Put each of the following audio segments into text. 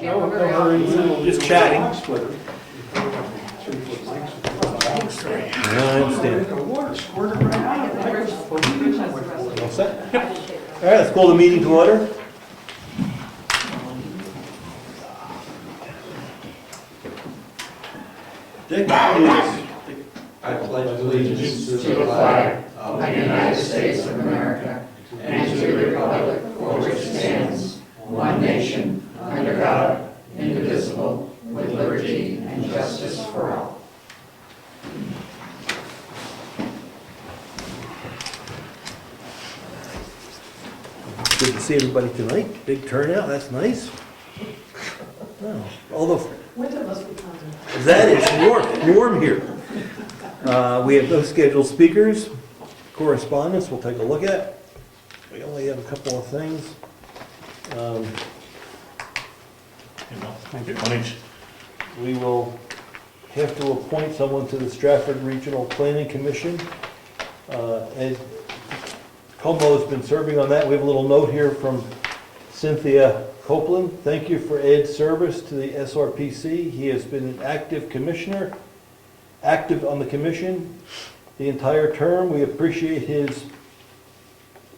No hurry. Just chatting. I understand. All set? All right, let's call the meeting to order. Dick, please. I pledge allegiance to the flag of the United States of America and to the republic for which it stands, one nation, under God, indivisible, with liberty and justice for all. Good to see everybody tonight. Big turnout, that's nice. Well, although, Winter must be coming. that is warm here. We have no scheduled speakers. Correspondence, we'll take a look at. We only have a couple of things. One each. We will have to appoint someone to the Stratford Regional Planning Commission. Ed Comeau has been serving on that. We have a little note here from Cynthia Copeland. Thank you for Ed's service to the SRPC. He has been an active commissioner, active on the commission the entire term. We appreciate his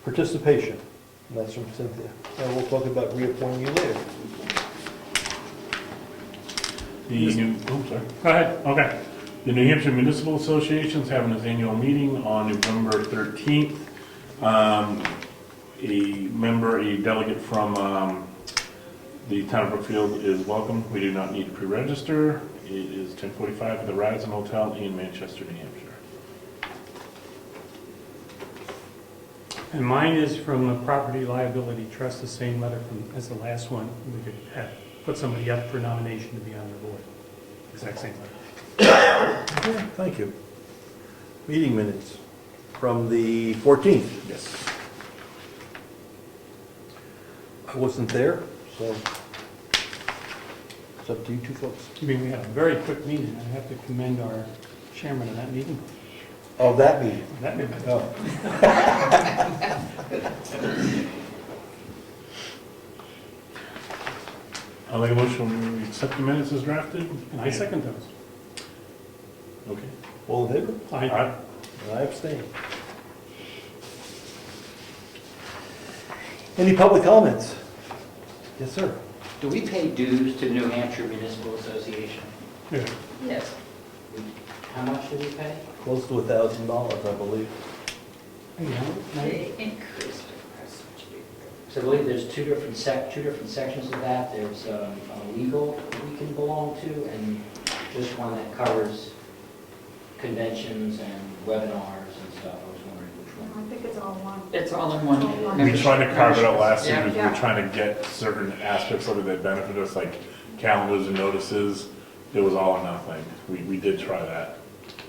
participation. And that's from Cynthia. And we'll talk about reappointing you later. Go ahead. Okay. The New Hampshire Municipal Association is having its annual meeting on November 13th. A delegate from the town of Brookfield is welcome. We do not need to pre-register. It is 10:45 at the Radisson Hotel in Manchester, New Hampshire. And mine is from a property liability trust, the same letter as the last one. We could have put somebody up for nomination to be on their board. Exact same letter. Okay, thank you. Meeting minutes from the 14th. Yes. I wasn't there, so it's up to you two folks. I mean, we had a very quick meeting. I have to commend our chairman of that meeting. Oh, that meeting. That meeting. Oh. I'll make a motion to accept the minutes as drafted. And I second those. Okay. All in favor? I I abstain. Any public comments? Yes, sir. Do we pay dues to the New Hampshire Municipal Association? Yeah. Yes. How much do we pay? Close to $1,000, I believe. They increased it. So I believe there's two different sections of that. There's a legal that we can belong to, and just one that covers conventions and webinars and stuff. I was wondering which one. I think it's all one. It's all in one. We tried to carve it out last year Yeah. because we were trying to get certain aspects of it that benefit us, like calendars and notices. It was all or nothing. We did try that.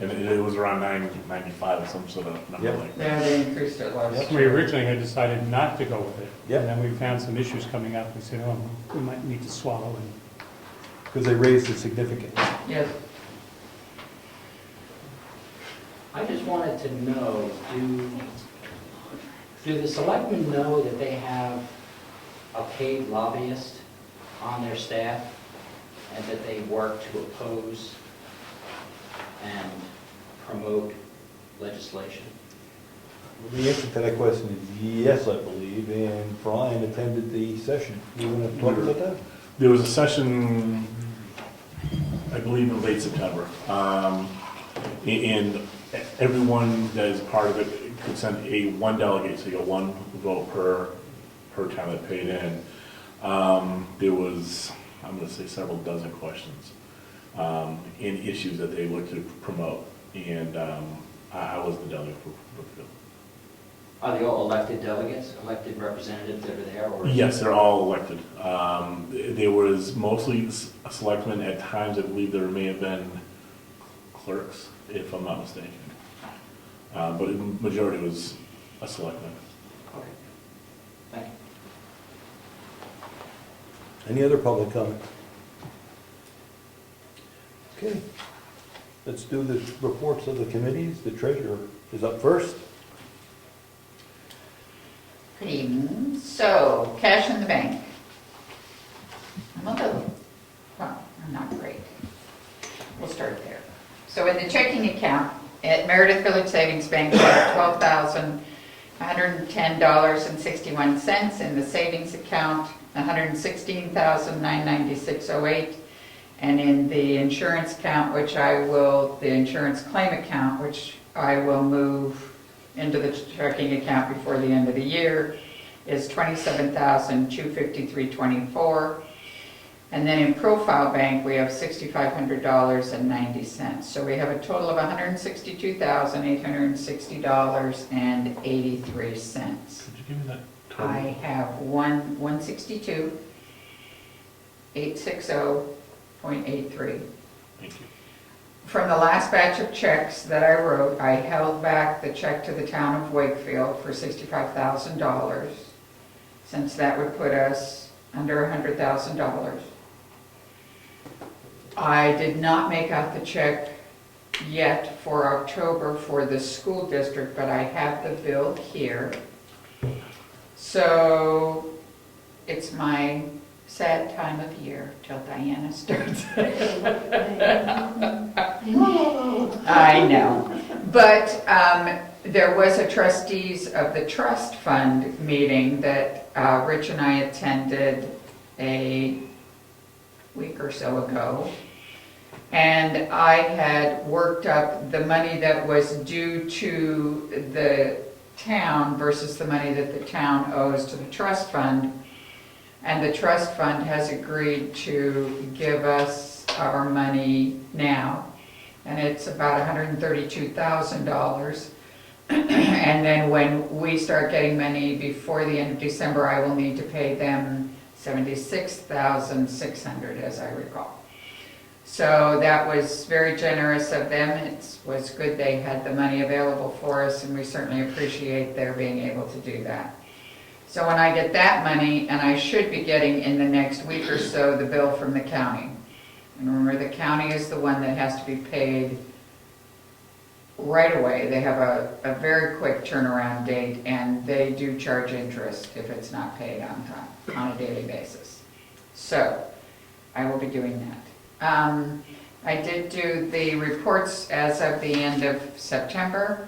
And it was around $9.95 or some sort of number Yep. like that. Yeah, they increased it last We year. originally had decided not to go with it. Yep. And then we found some issues coming up. We said, oh, we might need to swallow and Because they raised it significantly. Yes, I just wanted to know, do the selectmen know that they have a paid lobbyist on their staff and that they work to oppose and promote legislation? The answer to that question is yes, I believe, and Brian attended the session. You want to talk about that? There was a session, I believe, in late September. And everyone that is part of it could send one delegate, so you got one vote per town that paid in. There was, I'm going to say, several dozen questions in issues that they looked to promote. And I was the delegate for Brookfield. Are they all elected delegates, elected representatives that are there? Or Yes, they're all elected. There was mostly selectmen. At times, I believe there may have been clerks, if I'm not mistaken. But the majority was a selectman. Okay. Thank you. Any other public comment? Okay. Let's do the reports of the committees. The treasurer is up first. Good evening. So, cash in the bank. I'm a little So in the checking account at Meredith Village Savings Bank, we have $12,110.61. In the savings account, $116,996.08. And in the insurance account, the insurance claim account, which I will move into the checking account before the end of the year, is $27,253.24. And then in Profile Bank, we have $6,500.90. So we have a total of $162,860.83. Could you give me that total? I have 162,860.83. Thank you. From the last batch of checks that I wrote, I held back the check to the town of Wakefield for $65,000, since that would put us under $100,000. I did not make out the check yet for October for the school district, but I have the bill here. So it's my sad time of year till Diana starts. I know. But there was a trustees of the trust fund meeting that Rich and I attended a week or so ago. And I had worked up the money that was due to the town versus the money that the town owes to the trust fund. And the trust fund has agreed to give us our money now. And it's about $132,000. And then when we start getting money before the end of December, I will need to pay them $76,600, as I recall. So that was very generous of them. It was good they had the money available for us, and we certainly appreciate their being able to do that. So when I get that money, and I should be getting in the next week or so the bill from the county. And remember, the county is the one that has to be paid right away. They have a very quick turnaround date, and they do charge interest if it's not paid on time, on a daily basis. So I will be doing that. I did do the reports as of the end of September.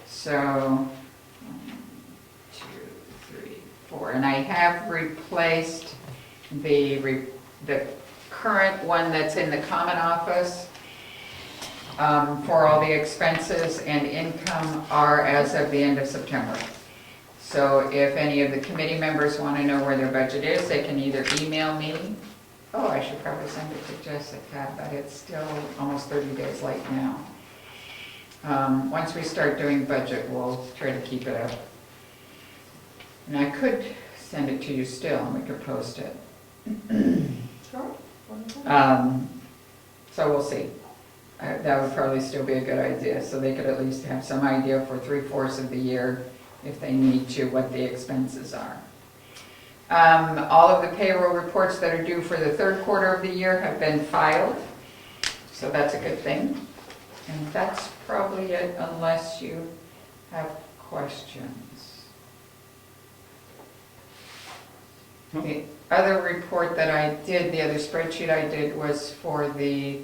So 1, 2, 3, 4, and I have replaced the current one that's in the common office for all the expenses, and income are as of the end of September. So if any of the committee members want to know where their budget is, they can either email me. Oh, I should probably send it to Jessica, but it's still almost 30 days late now. Once we start doing budget, we'll try to keep it up. And I could send it to you still, and we could post it. Sure. So we'll see. That would probably still be a good idea, so they could at least have some idea for 3/4 of the year, if they need to, what the expenses are. All of the payroll reports that are due for the third quarter of the year have been filed, so that's a good thing. And that's probably it, unless you have questions. The other report that I did, the other spreadsheet I did, was for the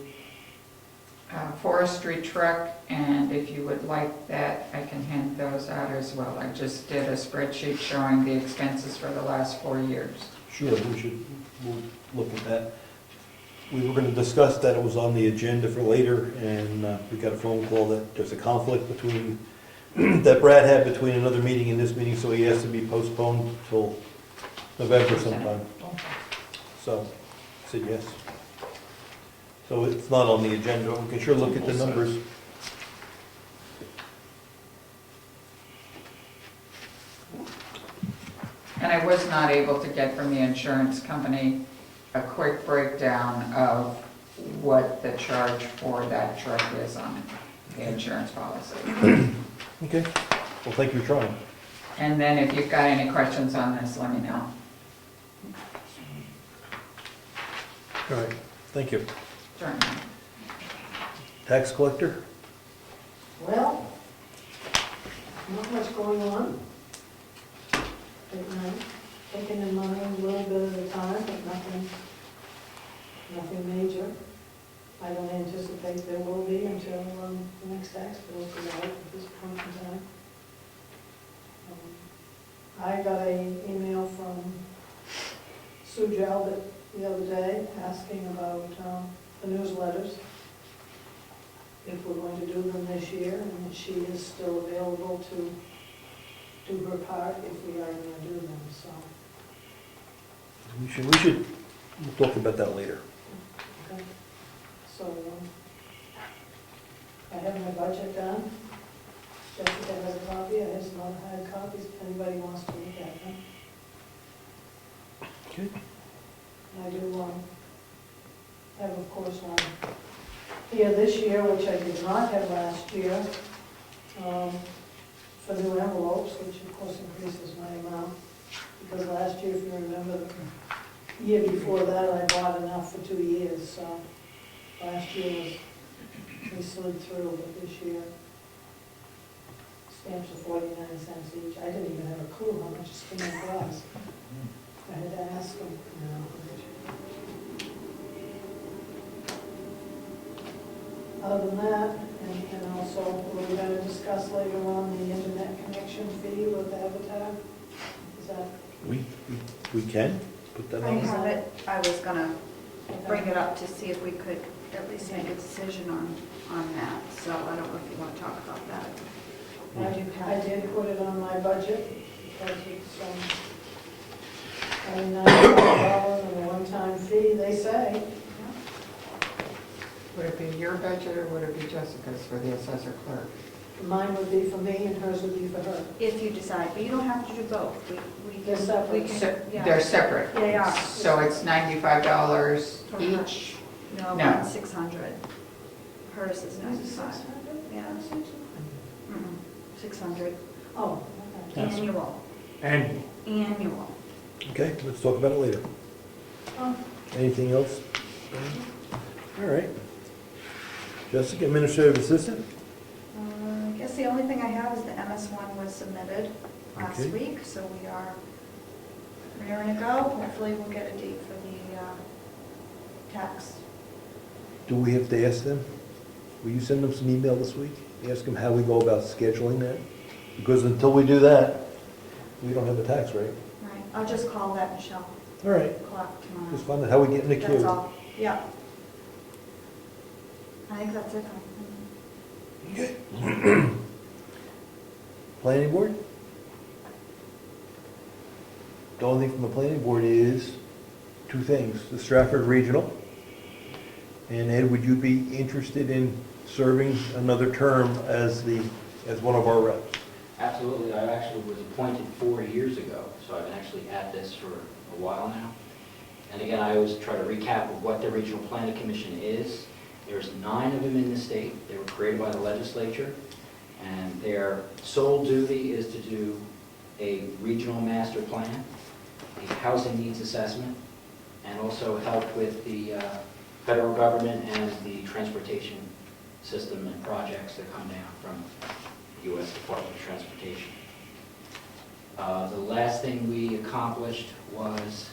forestry truck, and if you would like that, I can hand those out as well. I just did a spreadsheet showing the expenses for the last 4 years. Sure, we'll look at that. We were gonna discuss that, it was on the agenda for later, and we got a phone call that there's a conflict between, that Brad had between another meeting and this meeting, so he has to be postponed till November sometime. So, I said yes. So it's not on the agenda, we can sure look at the numbers. And I was not able to get from the insurance company a quick breakdown of what the charge for that truck is on the insurance policy. Okay, well, thank you for trying. And then if you've got any questions on this, let me know. All right, thank you. Certainly. Tax collector? Well, not much going on. Right now, taking in money a little bit at a time, but nothing major. I don't anticipate anticipate there will be until the next tax bill goes out at this point in time. I got an email from Sue Jalbert the other day asking about the newsletters, if we're going to do them this year, and that she is still available to do her part if we are going to do them, so. we'll talk about that later. Okay. So, I have my budget done. Jessica has a copy, I have some other hard copies if anybody wants to look at them. Okay. I do, have of course one here this year, which I did not have last year, for new envelopes, which of course increases my amount. Because last year, if you remember, the year before that, I bought enough for 2 years, so last year was, we slid through, but this year, stamps are 49 cents each. I didn't even have a clue how much a stamp was. I had to ask them, you know. Other than that, and also, we're going to discuss later on the internet connection fee with Avatar. Is that? We can put that I on. have it, I was gonna bring it up to see if we could at least make a decision on that, so I don't know if you want to talk about that. I did put it on my budget, because it's, $99 and a one-time fee, they say. Would it be your budget or would it be Jessica's for the assessor clerk? Mine would be for me and hers would be for her. If you decide, but you don't have to do both. We They're can, separate. we So can, they're yeah. separate? They are. So it's $95 For her. each? No, No. mine's 600. Hers is 95. Yeah. 600. Oh, okay. Yes. Annual. And Annual. Okay, let's talk about it later. Oh, Anything else? All right. Jessica, Administrative Assistant? I guess the only thing I have is the MS1 was submitted last Okay. week, so we are rearing to go. Hopefully we'll get a date for the tax. Do we have to ask them? Will you send them some email this week? Ask them how we go about scheduling that? Because until we do that, we don't have a tax rate. Right, I'll just call that Michelle All right, Clark tomorrow. just find out how we get in the queue. That's all, yeah. I think that's it. Okay. Planning Board? The only thing from the Planning Board is two things, the Stratford Regional. And Ed, would you be interested in serving another term as one of our reps? Absolutely, I actually was appointed 4 years ago, so I've been actually at this for a while now. And again, I always try to recap of what the Regional Planning Commission is. There's 9 of them in the state. They were created by the legislature, and their sole duty is to do a regional master plan, a housing needs assessment, and also help with the federal government and the transportation system and projects that come down from the U.S. Department of Transportation. The last thing we accomplished was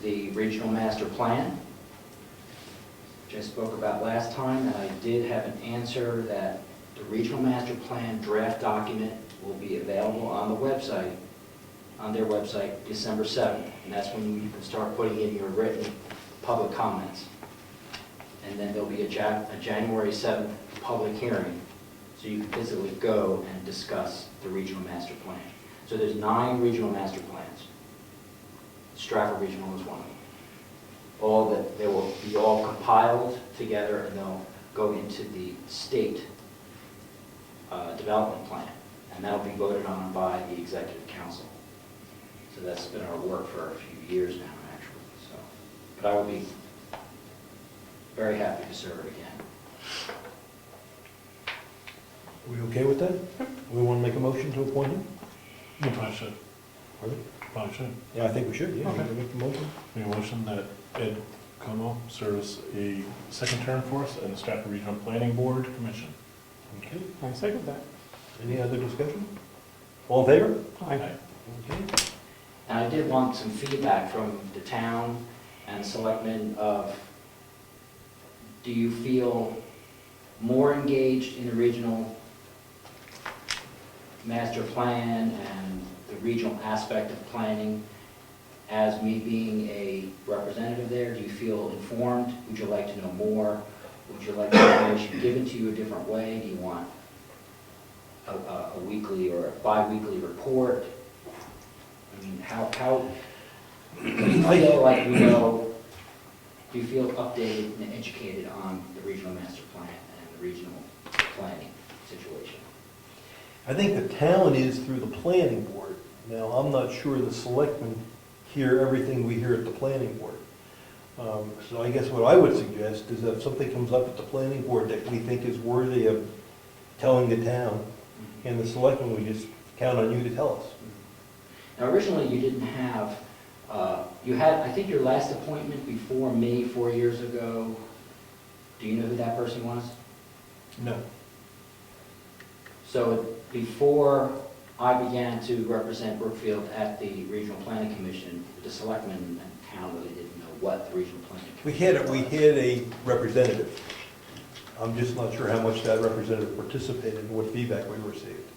the regional master plan, which I spoke about last time, and I did have an answer that the regional master plan draft document will be available on the website, on their website, December 7th, and that's when you can start putting in your written public comments. And then there'll be a January 7th public hearing, so you can physically go and discuss the regional master plan. So there's 9 regional master plans. Stratford Regional is one of them. All that, they will be all compiled together, and they'll go into the state development plan, and that'll be voted on by the executive council. So that's been our work for a few years now, actually. So, but I will be very happy to serve again. Are we okay with that? We want to make a motion to appoint him? You probably should. Pardon? Probably should. Yeah, I think we should, yeah. Okay. We make the motion. Make a motion that Ed Comeau serves a second term for us in the Stratford Regional Planning Board Commission. Okay. I second that. Any other discussion? All in favor? Aye. Okay. And I did want some feedback from the town and selectmen of, do you feel more engaged in the regional master plan and the regional aspect of planning as me being a representative there? Do you feel informed? Would you like to know more? Would you like the information given to you a different way? Do you want a weekly or a bi-weekly report? I mean, how do you feel like we know, do you feel updated and educated on the regional master plan and the regional planning situation? I think the town is through the planning board. Now, I'm not sure the selectmen hear everything we hear at the planning board. So I guess what I would suggest is that if something comes up at the planning board that we think is worthy of telling the town, and the selectmen, we just count on you to tell us. Now, originally, you didn't have, you had, I think your last appointment before me 4 years ago, do you know who that person was? No. So before I began to represent Brookfield at the Regional Planning Commission, the selectmen and town really didn't know what the Regional Planning We Commission had was. a representative. I'm just not sure how much that representative participated and what feedback we received.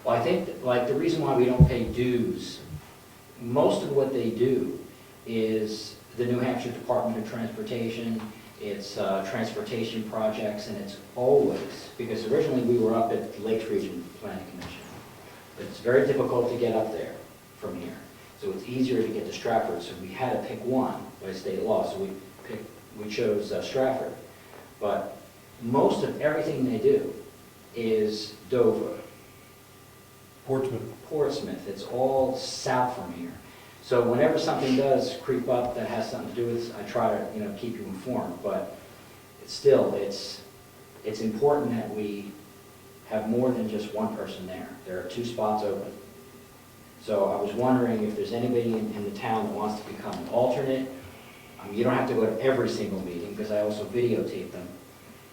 Well, I think, like, the reason why we don't pay dues, most of what they do is the New Hampshire Department of Transportation, it's transportation projects, and it's always, because originally we were up at the Lakes Region Planning Commission, but it's very difficult to get up there from here. So it's easier to get to Stratford, so we had to pick one by state law, so we chose Stratford. But most of everything they do is Dover, Portsmouth, it's all south from here. So whenever something does creep up that has something to do with this, I try to, keep you informed, but it's important that we have more than just one person there. There are 2 spots open. So I was wondering if there's anybody in the town that wants to become an alternate. You don't have to go to every single meeting, because I also videotape them.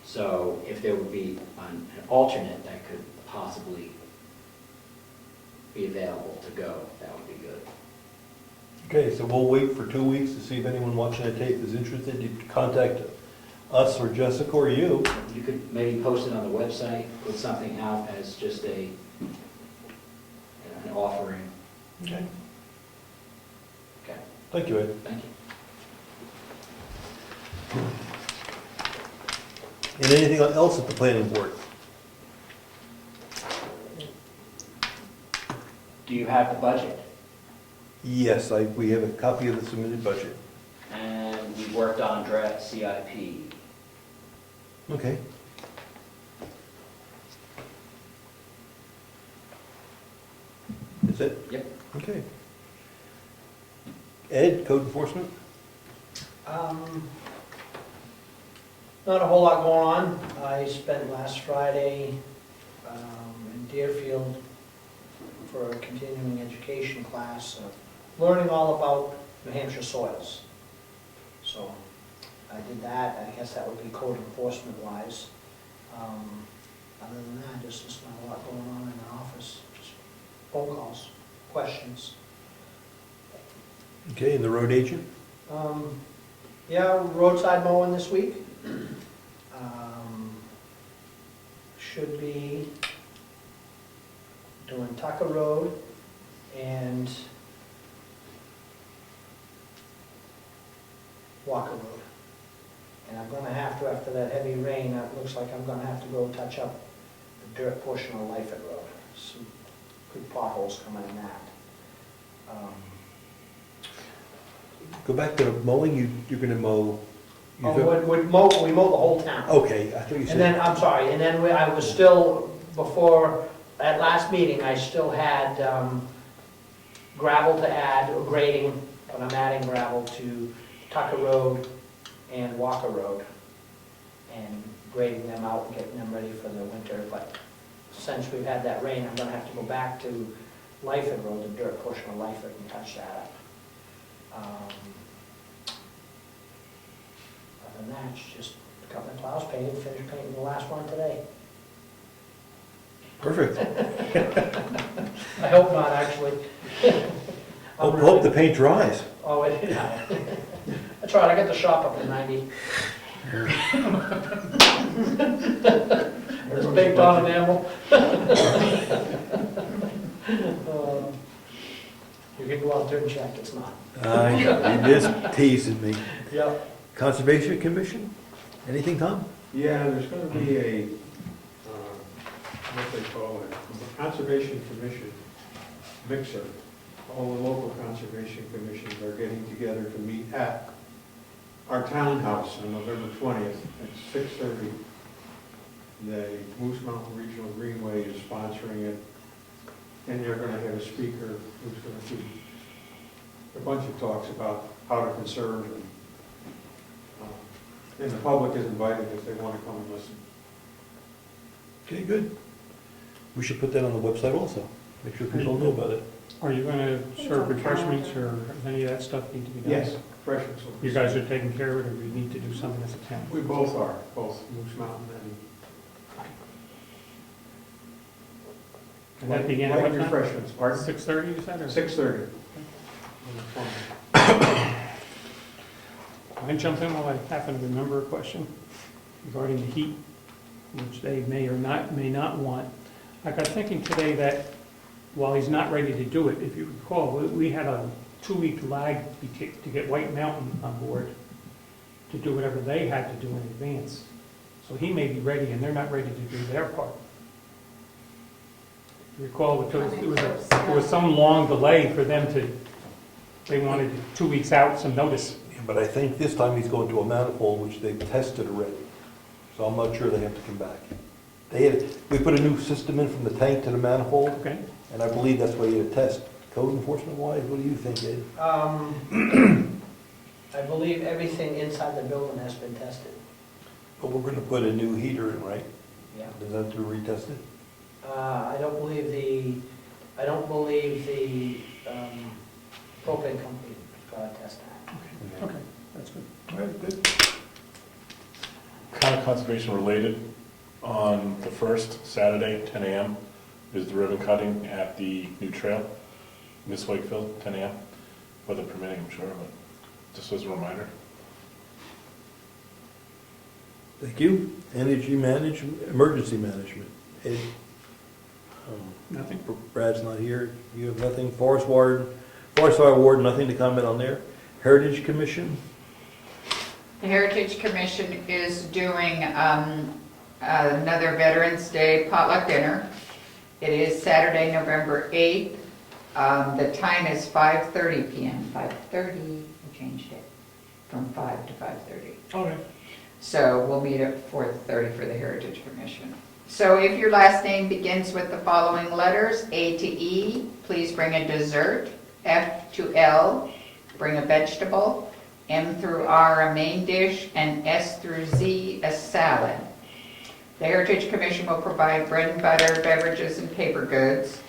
So if there would be an alternate that could possibly be available to go, that would be good. Okay, so we'll wait for 2 weeks to see if anyone watching the tape is interested. You can contact us or Jessica or you. You could maybe post it on the website, put something out as just an offering. Okay. Okay, Thank you, Ed. thank you. And anything else at the planning board? Do you have the budget? Yes, we have a copy of the submitted budget. And we worked on draft CIP. Okay. Is it? Yep. Okay. Ed, code enforcement? Not a whole lot going on. I spent last Friday in Deerfield for a continuing education class, learning all about New Hampshire soils. So I did that. I guess that would be code enforcement wise. Other than that, just not a lot going on in the office. Just phone calls, questions. Okay, and the road agent? Yeah, roadside mowing this week. Should be doing Tucker Road and Walker Road. And I'm gonna have to, after that heavy rain, it looks like I'm gonna have to go touch up the dirt portion of Lyford Road. Some good potholes coming in that. Go back to mowing, you're gonna mow? We mow the whole town. Okay, I thought you And said. then, I'm sorry, and then I was still, before, at last meeting, I still had gravel to add, or grading, but I'm adding gravel to Tucker Road and Walker Road, and grading them out and getting them ready for the winter. But since we've had that rain, I'm gonna have to go back to Lyford Road, the dirt portion of Lyford, and touch that up. Other than that, it's just a couple of plows painted, finished painting the last one today. Perfect. I hope not, actually. Hope the paint dries. Oh, yeah. That's right, I got the shop up at 90. It's baked on enamel. You can go out there and check, it's not. You're just teasing me. Yep. Conservation Commission? Anything, Tom? Yeah, there's going to be a, what they call it, a Conservation Commission mixer. All the local conservation commissions are getting together to meet at our townhouse on November 20th at 6:30. The Moose Mountain Regional Greenway is sponsoring it, and they're going to have a speaker who's going to do a bunch of talks about how to conserve, and the public is invited if they want to come and listen. Okay, good. We should put that on the website also. Make sure people know about it. Are you going to serve refreshments, or does any of that stuff need to be done? Yes, refreshments. will be You guys served. are taking care of it, or we need to do something as a town? We both are, both Moose Mountain and. And that began at Light what time? refreshments, pardon? 6:30, you said, or? 6:30. I jump in while I happen to remember a question regarding the heat, which they may or may not want. I got thinking today that while he's not ready to do it, if you recall, we had a 2-week lag to get White Mountain on board to do whatever they had to do in advance. So he may be ready, and they're not ready to do their part. You recall, it was some long delay for them to, they wanted 2 weeks out, some notice. Yeah, but I think this time he's going to a manifold which they've tested already. So I'm not sure they have to come back. We put a new system in from the tank to the manifold, Okay? and I believe that's why you had a test. Code enforcement wise, what do you think, Ed? I believe everything inside the building has been tested. But we're gonna put a new heater in, right? Yeah. Does that have to be retested? I don't believe the propane company test that. Okay, that's good. All right, good. Kind of conservation related, on the first Saturday, 10 a.m., is the ribbon cutting at the new trail, Miss Wakefield, 10 a.m., weather permitting, I'm sure, but just as a reminder. Thank you. Energy management, emergency management. Ed? Nothing? Brad's not here. You have nothing. Forest Fire Ward, nothing to comment on there. Heritage Commission? The Heritage Commission is doing another Veterans Day potluck dinner. It is Saturday, November 8th. The time is 5:30 p.m. 5:30, we changed it from 5 to 5:30. Okay. So we'll meet at 4:30 for the Heritage Commission. So if your last name begins with the following letters, A to E, please bring a dessert. F to L, bring a vegetable. M through R, a main dish, and S through Z, a salad. The Heritage Commission will provide bread and butter, beverages, and paper goods.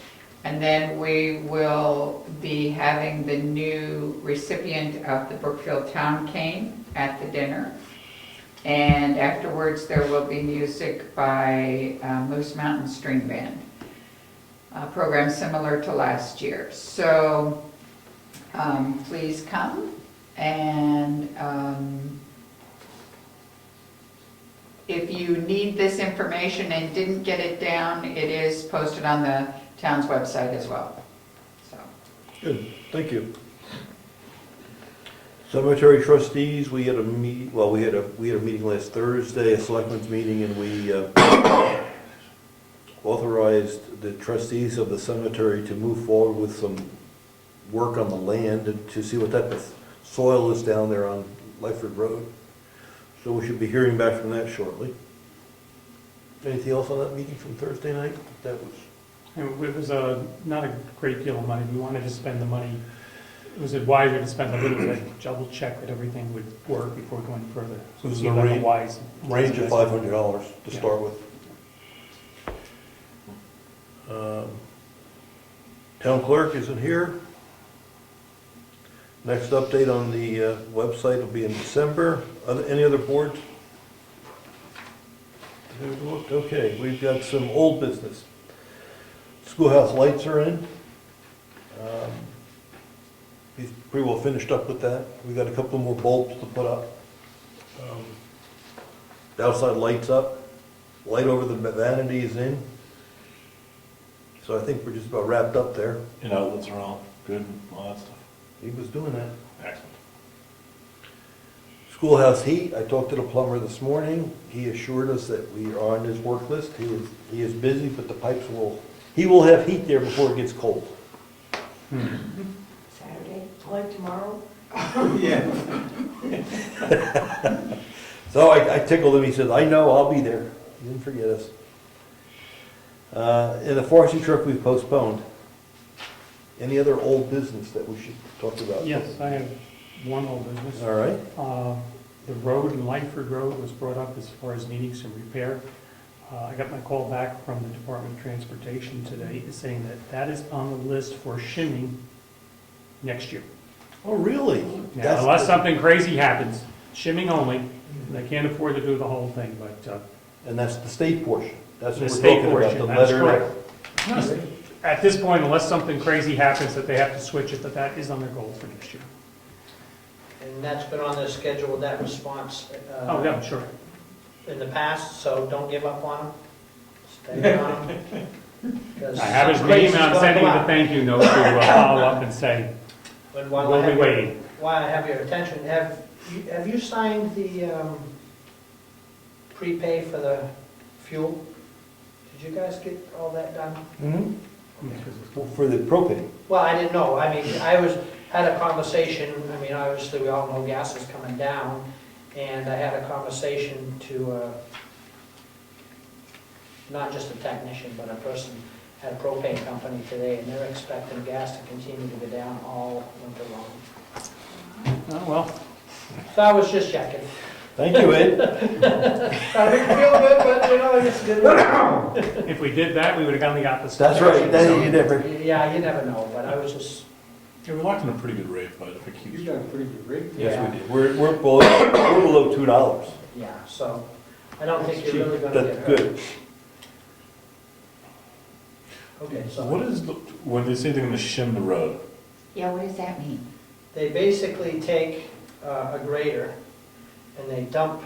And then we will be having the new recipient of the Brookfield Town Cane at the dinner. And afterwards, there will be music by Moose Mountain String Band. A program similar to last year. So please come. And if you need this information and didn't get it down, it is posted on the town's website as well. So. Good, thank you. Cemetery trustees, we had a meet, well, we had a meeting last Thursday, a selectmen's meeting, and we authorized the trustees of the cemetery to move forward with some work on the land and to see what type of soil is down there on Lyford Road. So we should be hearing back from that shortly. Anything else on that meeting from Thursday night? That was, And it was not a great deal of money. We wanted to spend the money. It was wiser to spend a little bit, double check that everything would work before going further. So It was it a seemed like a range- wise range of investment. $500 to Yeah. start with. Town clerk isn't here. Next update on the website will be in December. Any other boards? Okay, we've got some old business. Schoolhouse lights are in. He's pretty well finished up with that. We got a couple more bulbs to put up. The outside lights up, light over the vanity is in. So I think we're just about wrapped up there. And outlets are all good, all that stuff. He was doing that. Excellent. Schoolhouse heat, I talked to the plumber this morning. He assured us that we are on his work list. He is busy, but the pipes he will have heat there before it gets cold. Saturday, like tomorrow. Yeah. So I tickled him, he said, I know, I'll be there. He didn't forget us. And the forestry truck we've postponed. Any other old business that we should talk about? Yes, I have one old business. All right. The road in Langford Road was brought up as far as needing some repair. I got my call back from the Department of Transportation today saying that that is on the list for shimming next year. Oh, really? Now, unless something crazy happens, shimming only. They can't afford to do the whole thing, but And that's the state portion. That's the what we're state talking about, portion, the that's letter. correct. At this point, unless something crazy happens that they have to switch it, but that is on their goal for next year. And that's been on their schedule, that response. Oh, yeah, sure. In the past, so don't give up on them. Stay on them. I have his name, and I'm sending him a thank you note to follow up and say, we'll be waiting. While I have your attention, have you signed the prepay for the fuel? Did you guys get all that done? Mhm. For the propane. Well, I didn't know. I mean, had a conversation, I mean, obviously, we all know gas is coming down, and I had a conversation to, not just a technician, but a person at a propane company today, and they're expecting gas to continue to go down all winter long. Oh, well, So I was just checking. Thank you, Ed. I didn't feel good, but, you know, it's good. if we did that, we would have gotten the opposite. That's right, So- you never. Yeah, you never know, but I was just, Yeah, we locked in a pretty good rate, but if it You keeps. got a pretty good rate. Yes, Yeah. we did. We're below $2. yeah, so I don't think That's you're really cheap. gonna get That's hurt. good. Okay, So so what is when they say they're gonna shim the road? Yeah, what does that mean? they basically take a grader and they dump,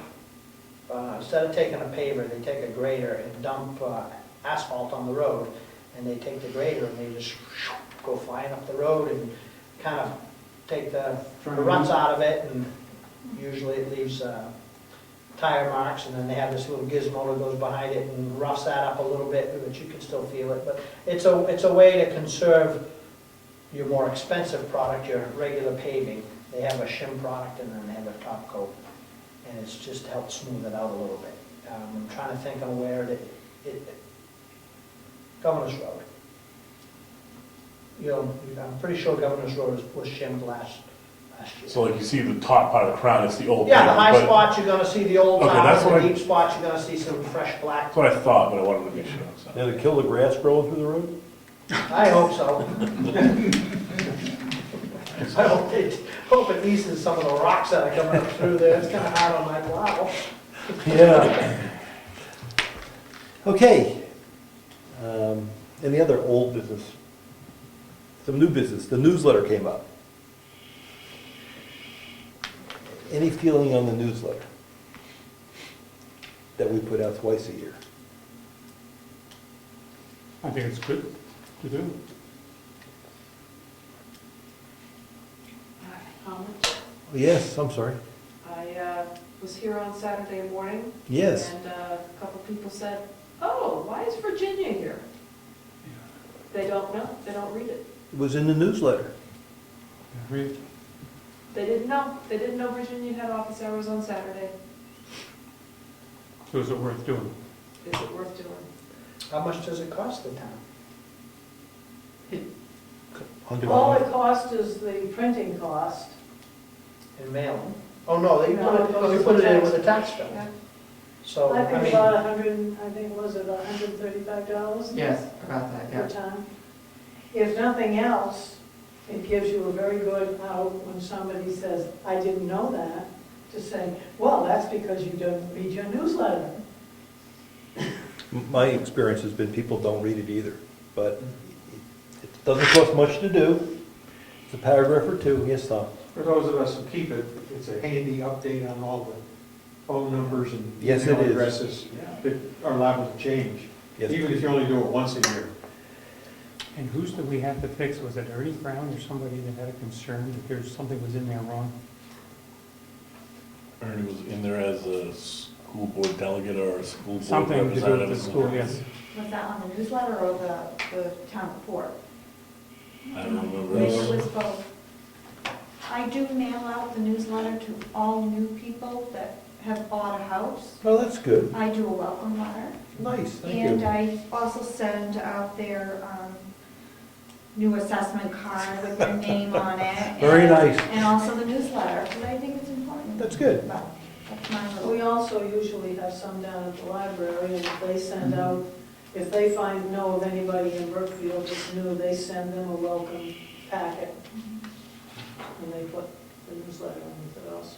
instead of taking a paver, they take a grader and dump asphalt on the road. And they take the grader and they just go flying up the road and kind of take the ruts out of it, and usually it leaves tire marks, and then they have this little gizmo that goes behind it and roughs that up a little bit, but you can still feel it. But it's a way to conserve your more expensive product, your regular paving. They have a shim product and then they have a top coat, and it's just to help smooth it out a little bit. I'm trying to think of where Governor's Road. You know, I'm pretty sure Governor's Road was shimmed last year. So like you see the top part of the crown, it's the old. Yeah, the paper, high but- spots, you're gonna see the old Okay, that's towers, what the I- deep spots, you're gonna see some fresh black. That's what I thought, but I wanted to be sure. So. Did it kill the grass growing through the road? I hope so. I hope it eases some of the rocks that are coming up through there, it's kinda hard on my plow. Yeah. Okay. Any other old business? Some new business. The newsletter came up. Any feeling on the newsletter that we put out twice a year? I think it's good to do. Comments? Yes, I'm sorry. I was here on Saturday morning, Yes. and a couple people said, "Oh, why is Virginia here?" They don't know, they don't read it. It was in the newsletter. Agreed. They didn't know Virginia had office hours on Saturday. So is it worth doing? Is it worth doing? How much does it cost the town? All $100. it cost is the printing cost. In mailing? Oh, no, you No, it goes put with it in tax. with a tax bill. Yeah. So, I I think mean, about $135 Yes, about that, per yeah. time. If nothing else, it gives you a very good out when somebody says, I didn't know that, to say, well, that's because you don't read your newsletter. My experience has been people don't read it either, but it doesn't cost much to do. It's a paragraph or two. Yes, Tom? For those of us who keep it, it's a handy update on all the phone numbers and Yes, email it is. addresses that are liable to change, Yes. even if you only do it once a year. And who's do we have to fix? Was it Ernie Brown or somebody that had a concern that there's something was in there wrong? Ernie was in there as a school board delegate or a school board Something to do with representative. the school, yes. Was that on the newsletter or the town report? I don't remember. Maybe it was both. I do mail out the newsletter to all new people that have bought a house. Well, that's good. I do a welcome letter. Nice, thank And you. I also send out their new assessment card with their name on it. Very nice. And also the newsletter, because I think it's important. That's good. But that's my We little. also usually have some down at the library, and if they send out, if they know of anybody in Brookfield that's new, they send them a welcome packet. And they put the newsletter on it also.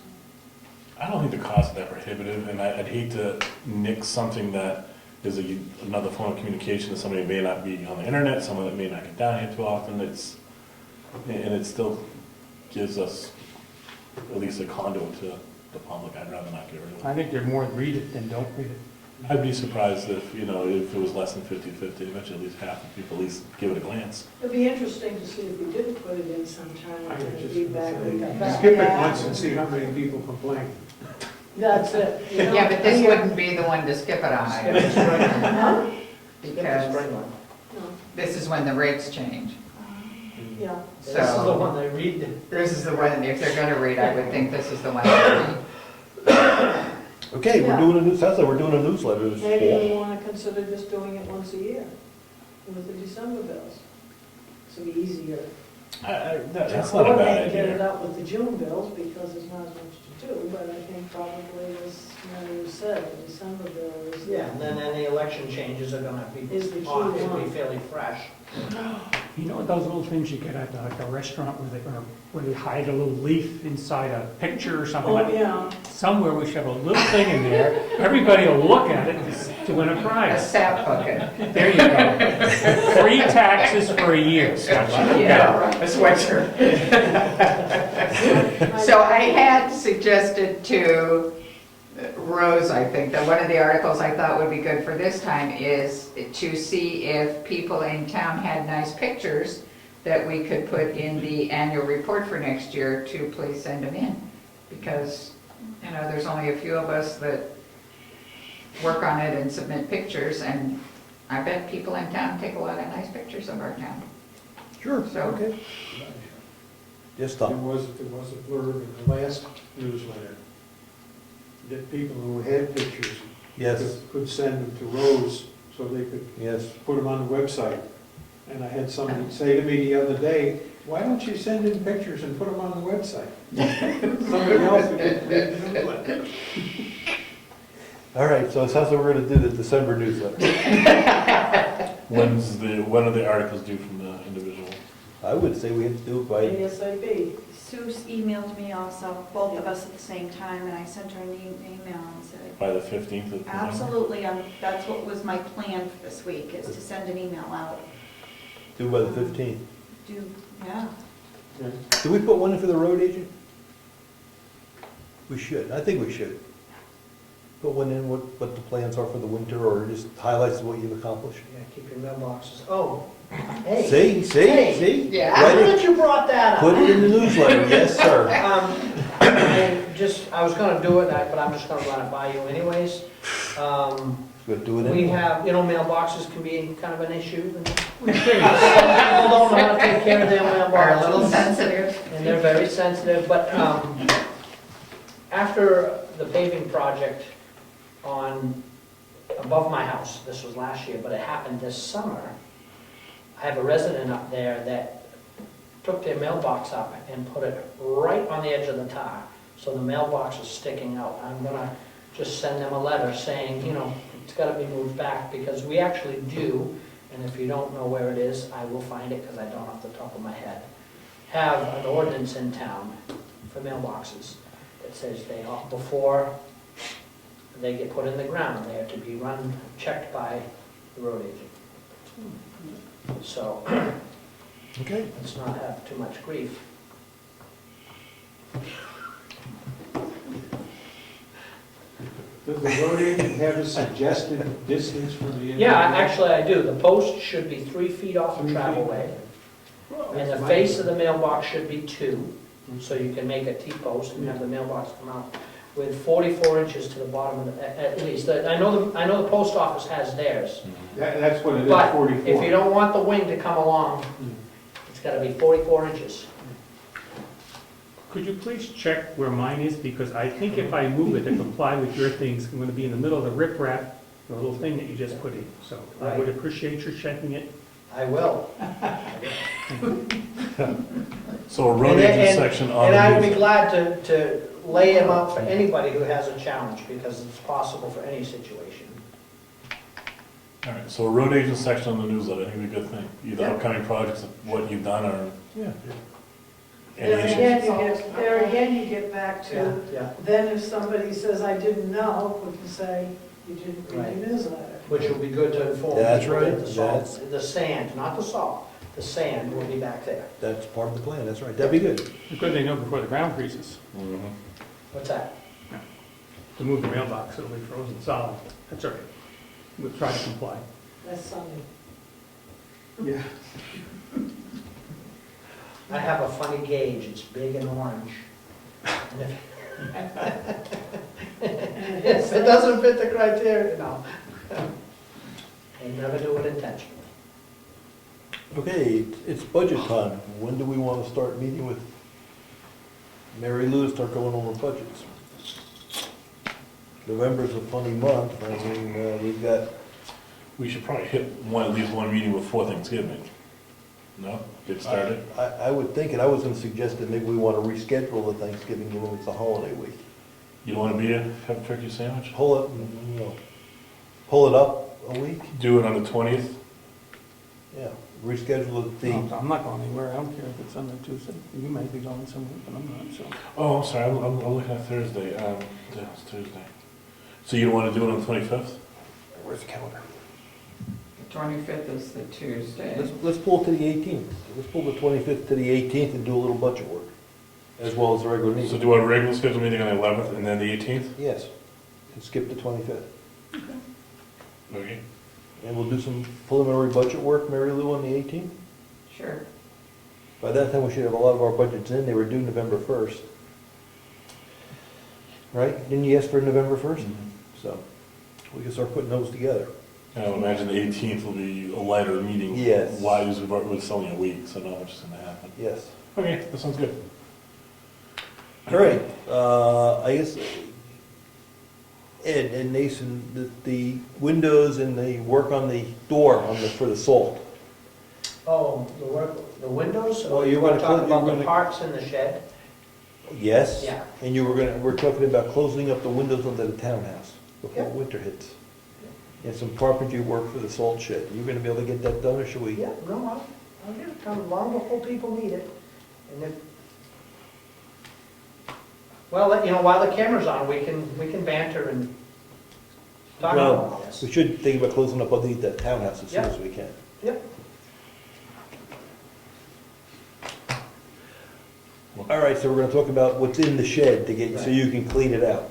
I don't think the cost is that prohibitive, and I'd hate to nix something that is another form of communication to somebody who may not be on the internet, someone that may not get down here too often. And it still gives us at least a conduit to the public. I'd rather not get rid of it. I think there's more read it than don't read it. I'd be surprised if, if it was less than 50-50, eventually at least half the people at least give it a glance. It'd be interesting to see if we did put it in sometime, I what would kind of just feedback we got back. skip it once and see how many people complain. That's it. you know? Yeah, but this wouldn't be the one to skip it on, Huh? because one. No, this is when the rates change. yeah. This is the So, one they read. this is the one, if they're gonna read, I would think this is the one to read. Okay, Yeah. sounds like we're doing a newsletter this Maybe fall. we want to consider just doing it once a year with the December bills. It's be easier. That's not a Or bad maybe get it idea. out with the June bills because there's not as much to do, but I think probably, as Mary said, the December bill is. Yeah, and then any election changes are gonna Is the be, key it'll be one. fairly fresh. You know those little things you get at like a restaurant where they hide a little leaf inside a picture or something Oh, like that? yeah. Somewhere we should have a little thing in there, everybody will look at it to win a A prize. sap bucket. There you go. Free taxes for a year. Yeah, a sweatshirt. So I had suggested to Rose, I think, that one of the articles I thought would be good for this time is to see if people in town had nice pictures that we could put in the annual report for next year to please send them in. Because, there's only a few of us that work on it and submit pictures, and I bet people in town take a lot of nice pictures of our town. Sure, So- okay. Yes, There Tom. was a blurb in the last newsletter that people who had pictures Yes, could send them to Rose so they could yes. put them on the website. And I had somebody say to me the other day, why don't you send in pictures and put them on the website? Somebody else who didn't read the newsletter. All right, so it sounds like we're gonna do the December newsletter. When are the articles due from the individual? I would say we have to do it by, ASAP. Sue's emailed me also, both of us at the same time, and I sent her an email and said, By the 15th of November? absolutely, that's what was my plan for this week, is to send an email out. do by the 15th. Yeah. Do we put one in for the road agent? We should, I think we should. Put one in, what the plans are for the winter, or just highlights of what you've accomplished. Yeah, keep your mailboxes. Oh, hey. See? Hey. Yeah. Write Good it- that you brought that up. Put it in the newsletter, yes, sir. I was gonna do it, but I'm just gonna run it by you anyways. We'll do it We anyway. have, mailboxes can be kind of an issue. People don't know how to take care of their Are a little mailboxes. sensitive. And they're very sensitive, but after the paving project above my house, this was last year, but it happened this summer, I have a resident up there that took their mailbox up and put it right on the edge of the tar, so the mailbox is sticking out. I'm gonna just send them a letter saying, it's gotta be moved back, because we actually do, and if you don't know where it is, I will find it, because I don't off the top of my head, have an ordinance in town for mailboxes that says before they get put in the ground, they have to be checked by the road agent. So, Okay. let's not have too much grief. Does the road agent have a suggested distance from the end? Yeah, actually I do. The post should be 3 feet off the travel way, and the face of the mailbox should be 2, so you can make a T-post and have the mailbox come out with 44 inches to the bottom of the, at least. I know the post office has theirs, That's what it is, but 44. if you don't want the wing to come along, it's gotta be 44 inches. Could you please check where mine is? Because I think if I move it to comply with your things, I'm gonna be in the middle of the riprap, the little thing that you just put in. So I would appreciate your checking it. I will. So a road agent section on And I would be the, glad to lay them out for anybody who has a challenge, because it's possible for any situation. all right, so a road agent section on the newsletter, I think would be a good thing. Either Yeah. upcoming projects, what you've done, or any There issues. again, you get back Yeah, to, yeah, then if somebody says, I didn't know, we can say, you didn't read Right. the newsletter. which will be good to inform. That's people right, that the salt, the sand, not the salt, the sand will be back there. That's part of the plan, that's right, that'd be good. Because they know before the ground freezes. Mhm. What's that? To move the mailbox, it'll be frozen solid. That's all right. We'll try to comply. That's Sunday. Yeah. I have a funny gauge, it's big and orange. And if it doesn't fit the criteria, no. I never do it intentionally. Okay, it's budget time. When do we want to start meeting with Mary Lou to start going over budgets? November's a funny month. I mean, we've got, We should probably hit at least one meeting before Thanksgiving. No? Get started? I would think, and I was gonna suggest that maybe we want to reschedule the Thanksgiving, given it's a holiday week. You want to be here, have a turkey sandwich? Pull it, you know, pull it up a week, Do it on the 20th? yeah, reschedule it I'm not going anywhere. I don't care if it's Sunday, Tuesday. You may be going somewhere, but I'm not, so. Oh, I'm sorry, I'm looking at Thursday. Yeah, it's Tuesday. So you want to do it on the 25th? Where's the calendar? 25th is the Tuesday. Let's pull it to the 18th. Let's pull the 25th to the 18th and do a little budget work, as well as the regular So meeting. do our regular scheduled meeting on the 11th and then the 18th? Yes, and skip the 25th. Okay. And we'll do some preliminary budget work, Mary Lou, on the 18th. Sure. By that time, we should have a lot of our budgets in. They were due November 1st. Right? Didn't you ask for November 1st? So we can start putting those together. I would imagine the 18th will be a lighter meeting. Yes. Why, because it's only a week, so not much is going to happen. Yes. Okay, that sounds good. All right, I guess, Ed and Nason, the windows and the work on the door for the salt. Oh, the windows? Well, you We're wanna talking close- about you're the gonna- parts in the shed? Yes? Yeah. And we're talking about closing up the windows under the townhouse before Yeah. winter hits. And some carpentry work for the salt shed. You gonna be able to get that done, or should we? Yeah, no, I'll get it done long before people need it. And if, well, you know, while the camera's on, we can banter and talk about all Well, this. we should think about closing up underneath that townhouse as soon Yeah. as we can. Yep. All right, so we're gonna talk about what's in the shed to get, so Right. you can clean it out.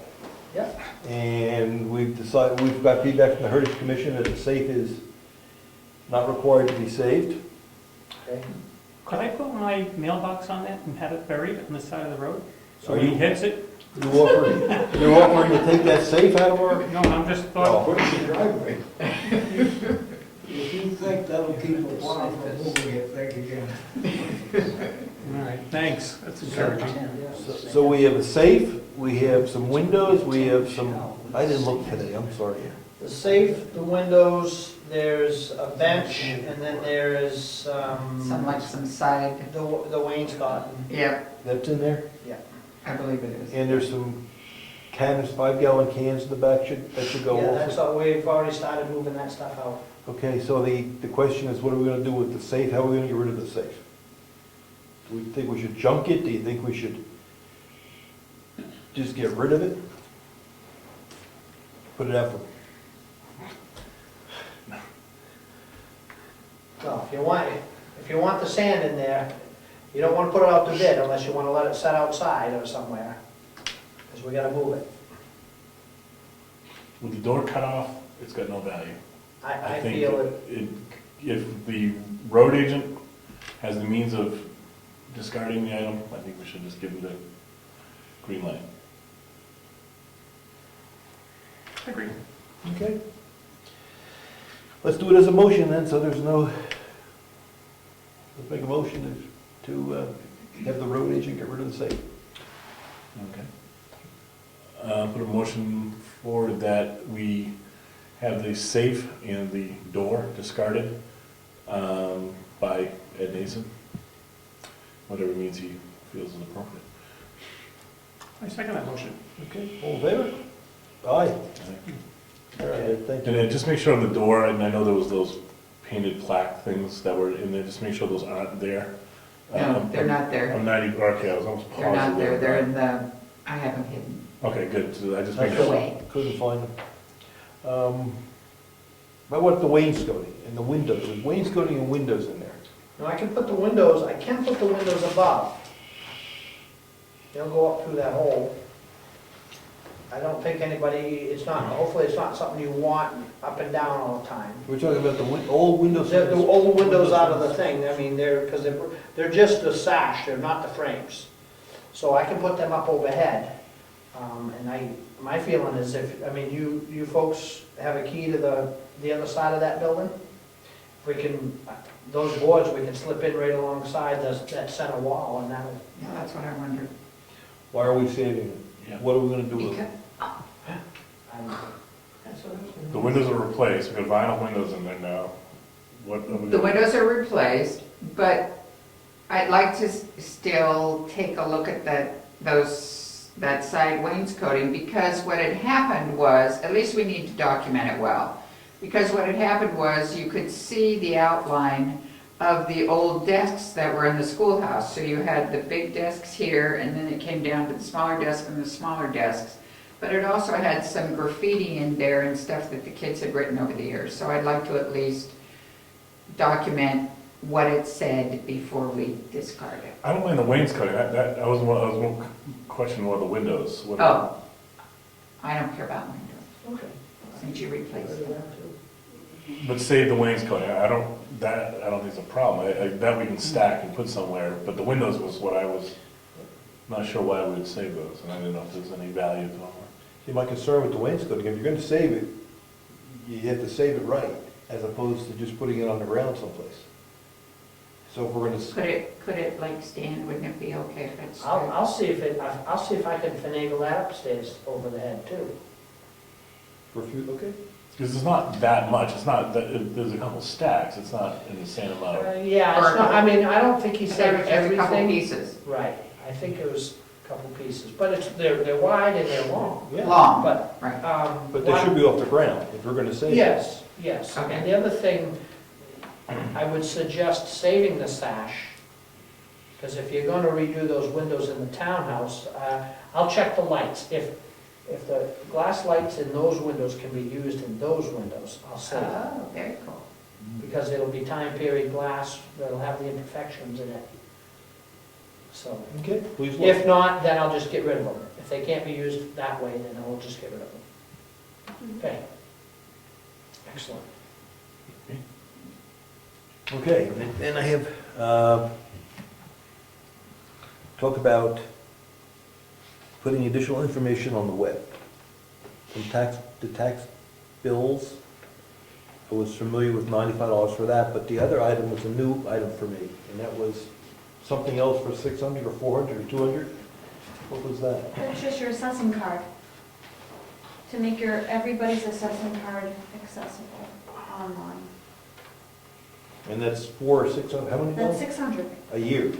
Yep. And we've got feedback from the Heritage Commission that the safe is not required to be saved. Okay. Could I put my mailbox on that and have it buried on the side of the road? So Are when he you- hits it, You're offering to take that safe out of our? no, I'm just thought, Oh. driveway. If you think that'll keep a while from moving it, think again. all right, thanks. That's encouraging. So we have a safe, we have some windows, we have some, I didn't look today, I'm sorry. The safe, the windows, there's a bench, and then there's, Some side, the wainscoting. yep, That's in there? I believe it is. And there's some cans, 5-gallon cans in the back that should go Yeah, that's also. all, we've already started moving that stuff out. Okay, so the question is, what are we gonna do with the safe? How are we gonna get rid of the safe? Do we think we should junk it? Do you think we should just get rid of it? Put it out for, No, if you want the sand in there, you don't want to put it out to bid unless you want to let it set outside or somewhere, because we gotta move it. with the door cut off, it's got no value. I think feel if the road agent has the means of discarding the item, I think we should just give him the green light. Agree. Okay. Let's do it as a motion then, so there's no, let's make a motion to have the road agent get rid of the safe. Okay. Put a motion forward that we have the safe and the door discarded by Ed Nason, whatever means he feels is appropriate. I second that motion. Okay, all in favor? Aye. All right, thank And you. then just make sure on the door, and I know there was those painted plaque things that were in there, just make sure those aren't there. No, they're not there. I'm not even, okay, I was almost positive. They're not there, they they're were. in the, I have them hidden. Okay, good, so I just I make Put sure. away. couldn't find them. But what the wainscoting and the windows, there's wainscoting and windows in there. Now, I can put the windows above. They'll go up through that hole. I don't think anybody, it's not, hopefully it's not something you want up and down all the time. We're talking about the old windows. The old windows out of the thing, I mean, because they're just the sash, they're not the frames. So I can put them up overhead. And my feeling is you folks have a key to the other side of that building? We can, those boards, we can slip in right alongside that center wall, and that'll, Yeah, that's what I wondered. Why are we saving it? Yeah. What are we gonna do with it? The windows are replaced, we've got vinyl windows in there now. What are we The gonna- windows are replaced, but I'd like to still take a look at that side wainscoting, because what had happened was, at least we need to document it well, because what had happened was you could see the outline of the old desks that were in the schoolhouse. So you had the big desks here, and then it came down to the smaller desk and the smaller desks. But it also had some graffiti in there and stuff that the kids had written over the years. So I'd like to at least document what it said before we discard it. I don't mind the wainscoting, I was one questioning one of the windows. What- Oh, I don't care about windows, okay. since you replaced it. But save the wainscoting, I don't think it's a problem, that we can stack and put somewhere, but the windows was what I was not sure why we would save those, and I didn't know if there's any value to them. See, my concern with the wainscoting, if you're gonna save it, you have to save it right, as opposed to just putting it on the ground someplace. So if we're gonna, Could it like stand, wouldn't it be okay if it's? I'll see if I can finagle that upstairs over the head too. okay? Because it's not that much, it's not, there's a couple stacks, it's not in the same amount. Yeah, it's not, I don't think he It's said just a couple everything. pieces, Right, I think it was a couple pieces, but they're wide and they're long. Yeah. long, But, right. But they should be off the ground, if we're gonna save it. Yes. Okay. And the other thing, I would suggest saving the sash, because if you're gonna redo those windows in the townhouse, I'll check the lights. If the glass lights in those windows can be used in those windows, I'll save it. Oh, very cool. Because it'll be time period glass, that'll have the imperfections in it. So, Okay, please look. if not, then I'll just get rid of them. If they can't be used that way, then I'll just get rid of them. Okay. Excellent. Okay, and then I have, talk about putting additional information on the web. The tax bills, I was familiar with $95 for that, but the other item was a new item for me, and that was something else for 600 or 400 or 200? What was that? That's just your assessing card, to make everybody's assessing card accessible online. And that's 4 or 600, how many That's dollars? 600 A year.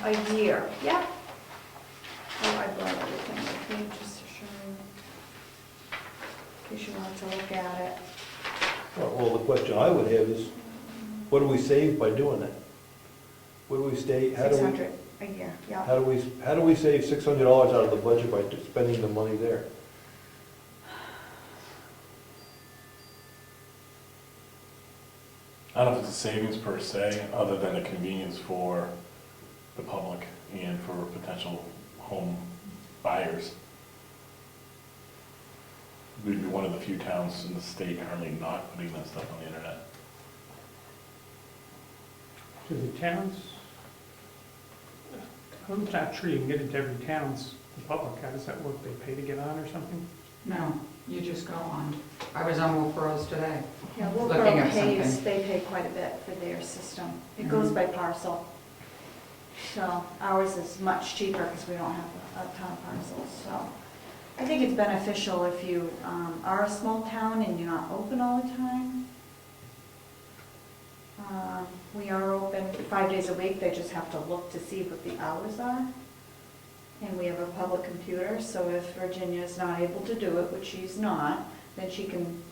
a year, yeah. Oh, I brought everything with me just to show you, in case you wanted to look at it. Well, the question I would have is, what do we save by doing that? What do we stay, how do we? 600 a year, yeah. How do we save $600 out of the budget by spending the money there? I don't know if it's a savings per se, other than a convenience for the public and for potential home buyers. we'd be one of the few towns in the state currently not putting that stuff on the internet. Do the towns, I'm not sure you can get into every town's public, how does that work? They pay to get on or something? No, you just go on. I was on Wolf Rose today. Yeah, Looking Wilbur at pays, something. they pay quite a bit for their system. It goes by parcel. So ours is much cheaper because we don't have a ton of parcels, so. I think it's beneficial if you are a small town and you're not open all the time. We are open 5 days a week, they just have to look to see what the hours are. And we have a public computer, so if Virginia's not able to do it, which she's not, then she can,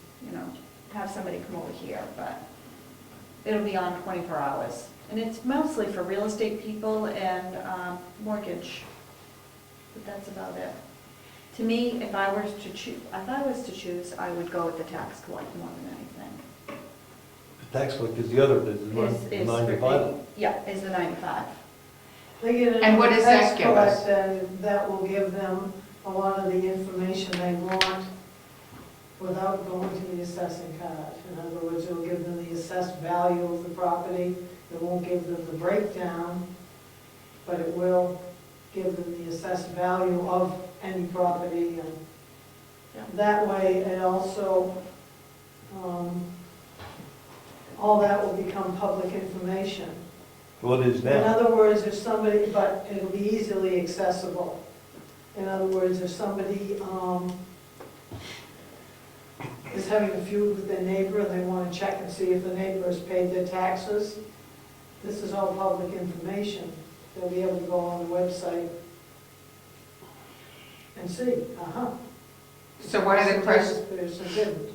have somebody come over here, but it'll be on 24 hours. And it's mostly for real estate people and mortgage, but that's about it. To me, if I was to choose, I would go with the tax collect more than anything. The tax collector is the other, is the 95. Yeah, is the 95. They get And what a does that tax give us? collector, and that will give them a lot of the information they want without going to the assessing card. In other words, it will give them the assessed value of the property. It won't give them the breakdown, but it will give them the assessed value of any property. And that way, it also, all that will become public information. Well, it is In now. other words, if somebody, but it'll be easily accessible. In other words, if somebody is having a feud with their neighbor and they want to check and see if the neighbor has paid their taxes, this is all public information. They'll be able to go on the website and see, So one of the questions, Person didn't.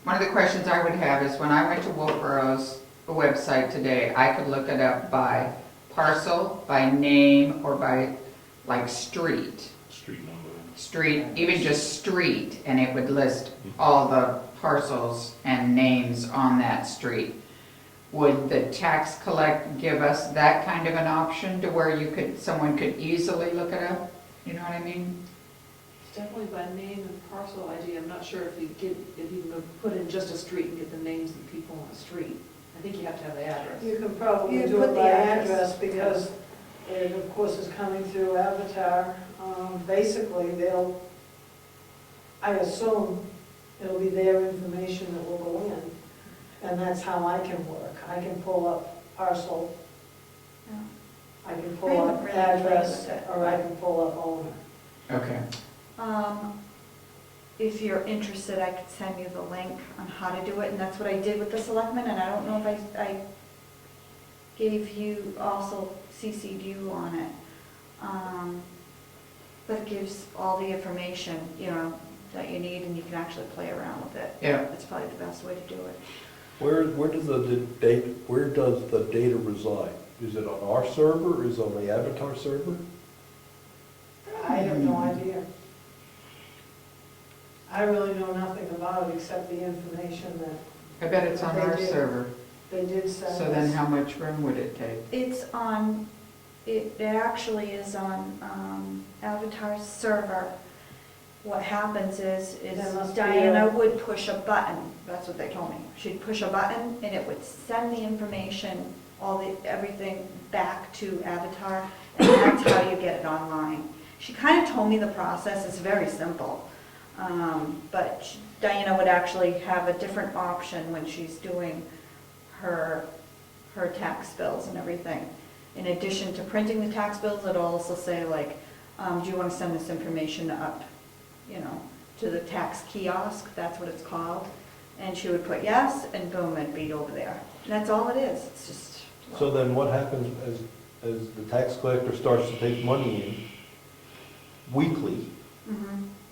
one of the questions I would have is when I went to Wolfborough's website today, I could look it up by parcel, by name, or by like street, even just street, and it would list all the parcels and names on that street. Would the tax collect give us that kind of an option to where someone could easily look it up? You know what I mean? It's definitely by name and parcel ID. I'm not sure if you can put in just a street and get the names of the people on the street. I think you have to have the address. You can probably You do put it the by address. address because it, of course, is coming through Avatar. Basically, I assume it'll be their information that will go in. And that's how I can work. I can pull up parcel, Yeah. I can I pull haven't up really played address, with it. or I can pull up owner. Okay. If you're interested, I could send you the link on how to do it, and that's what I did with the selectmen, and I don't know if I gave you, also CC'd you on it. But it gives all the information, that you need, and you can actually play around with it. Yeah. That's probably the best way to do it. Where does the data reside? Is it on our server, or is it on the Avatar server? I have no idea. I really know nothing about it except the information that I bet it's on They our did. server. they did send us. So then how much room would it take? It actually is on Avatar's server. What happens is There must be Diana a- would push a button, that's what they told me. She'd push a button and it would send the information, everything back to Avatar, and that's how you get it online. She kind of told me the process is very simple, but Diana would actually have a different option when she's doing her tax bills and everything. In addition to printing the tax bills, it'll also say like, do you want to send this information up, to the tax kiosk, that's what it's called. And she would put yes, and boom, it'd be over there. And that's all it is, it's just. So then what happens as the tax collector starts to take money in weekly?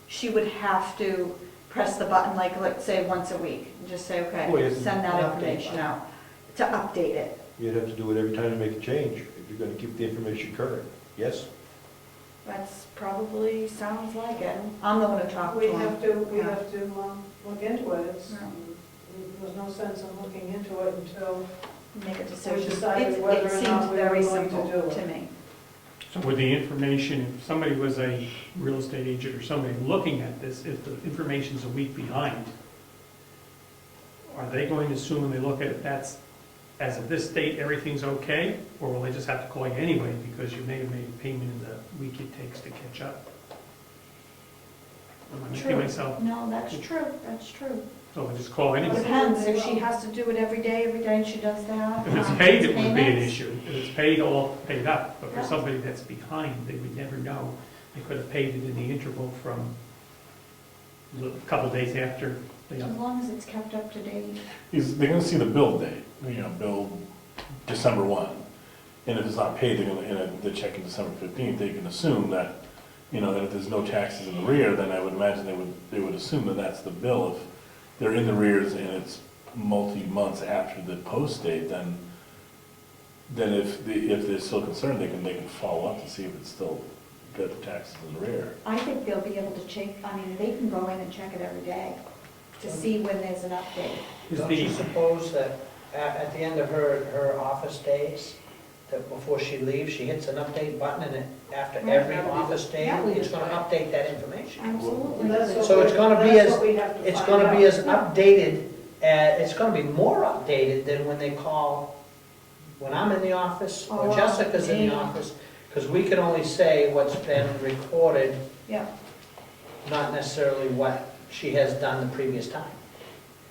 She would have to press the button, like, let's say once a week, and just say, Well, okay, it's send that an update information button. out, to update it. You'd have to do it every time to make a change, if you're gonna keep the information current, yes? That's probably, sounds like it. I'm the one who talked to We him. have to Yeah. look into it. Yeah. There's no sense in looking into it until Make a decision. decided It whether or seems not we were very going to simple do it. to me. So with the information, if somebody was a real estate agent or somebody looking at this, if the information's a week behind, are they going to assume when they look at it, that's, as of this date, everything's okay? Or will they just have to call you anyway because you may have made a payment in the week it takes to catch up? Am I making True. myself, No, that's true, that's true. so I just call It anyway? depends, if she has to do it every day she does that. If it's paid, it would be an payments. issue. If it's paid, all paid up. But for Yeah. somebody that's behind, they would never know. They could have paid it in the interval from a couple of days after they, As long as it's kept up to date. They're gonna see the bill date, bill December 1. And if it's not paid, they're gonna, and the check in December 15th, they can assume that, that if there's no taxes in the rear, then I would imagine they would assume that that's the bill. If they're in the rears and it's multi-months after the post date, then if they're still concerned, they can follow up to see if it's still got the taxes in the rear. I think they'll be able to check, they can go in and check it every day to see when there's an update. is Don't you the, suppose that at the end of her office days, that before she leaves, she hits an update button, and after Right. every office day, Yeah. it's gonna update that information? Absolutely. That's what So it's we- gonna be that's as- what we have to It's find gonna be out. as updated, it's gonna be more updated than when they call, when I'm in the office, or Oh, Jessica's in the yeah. office, because we can only say what's been recorded, Yeah, not necessarily what she has done the previous time.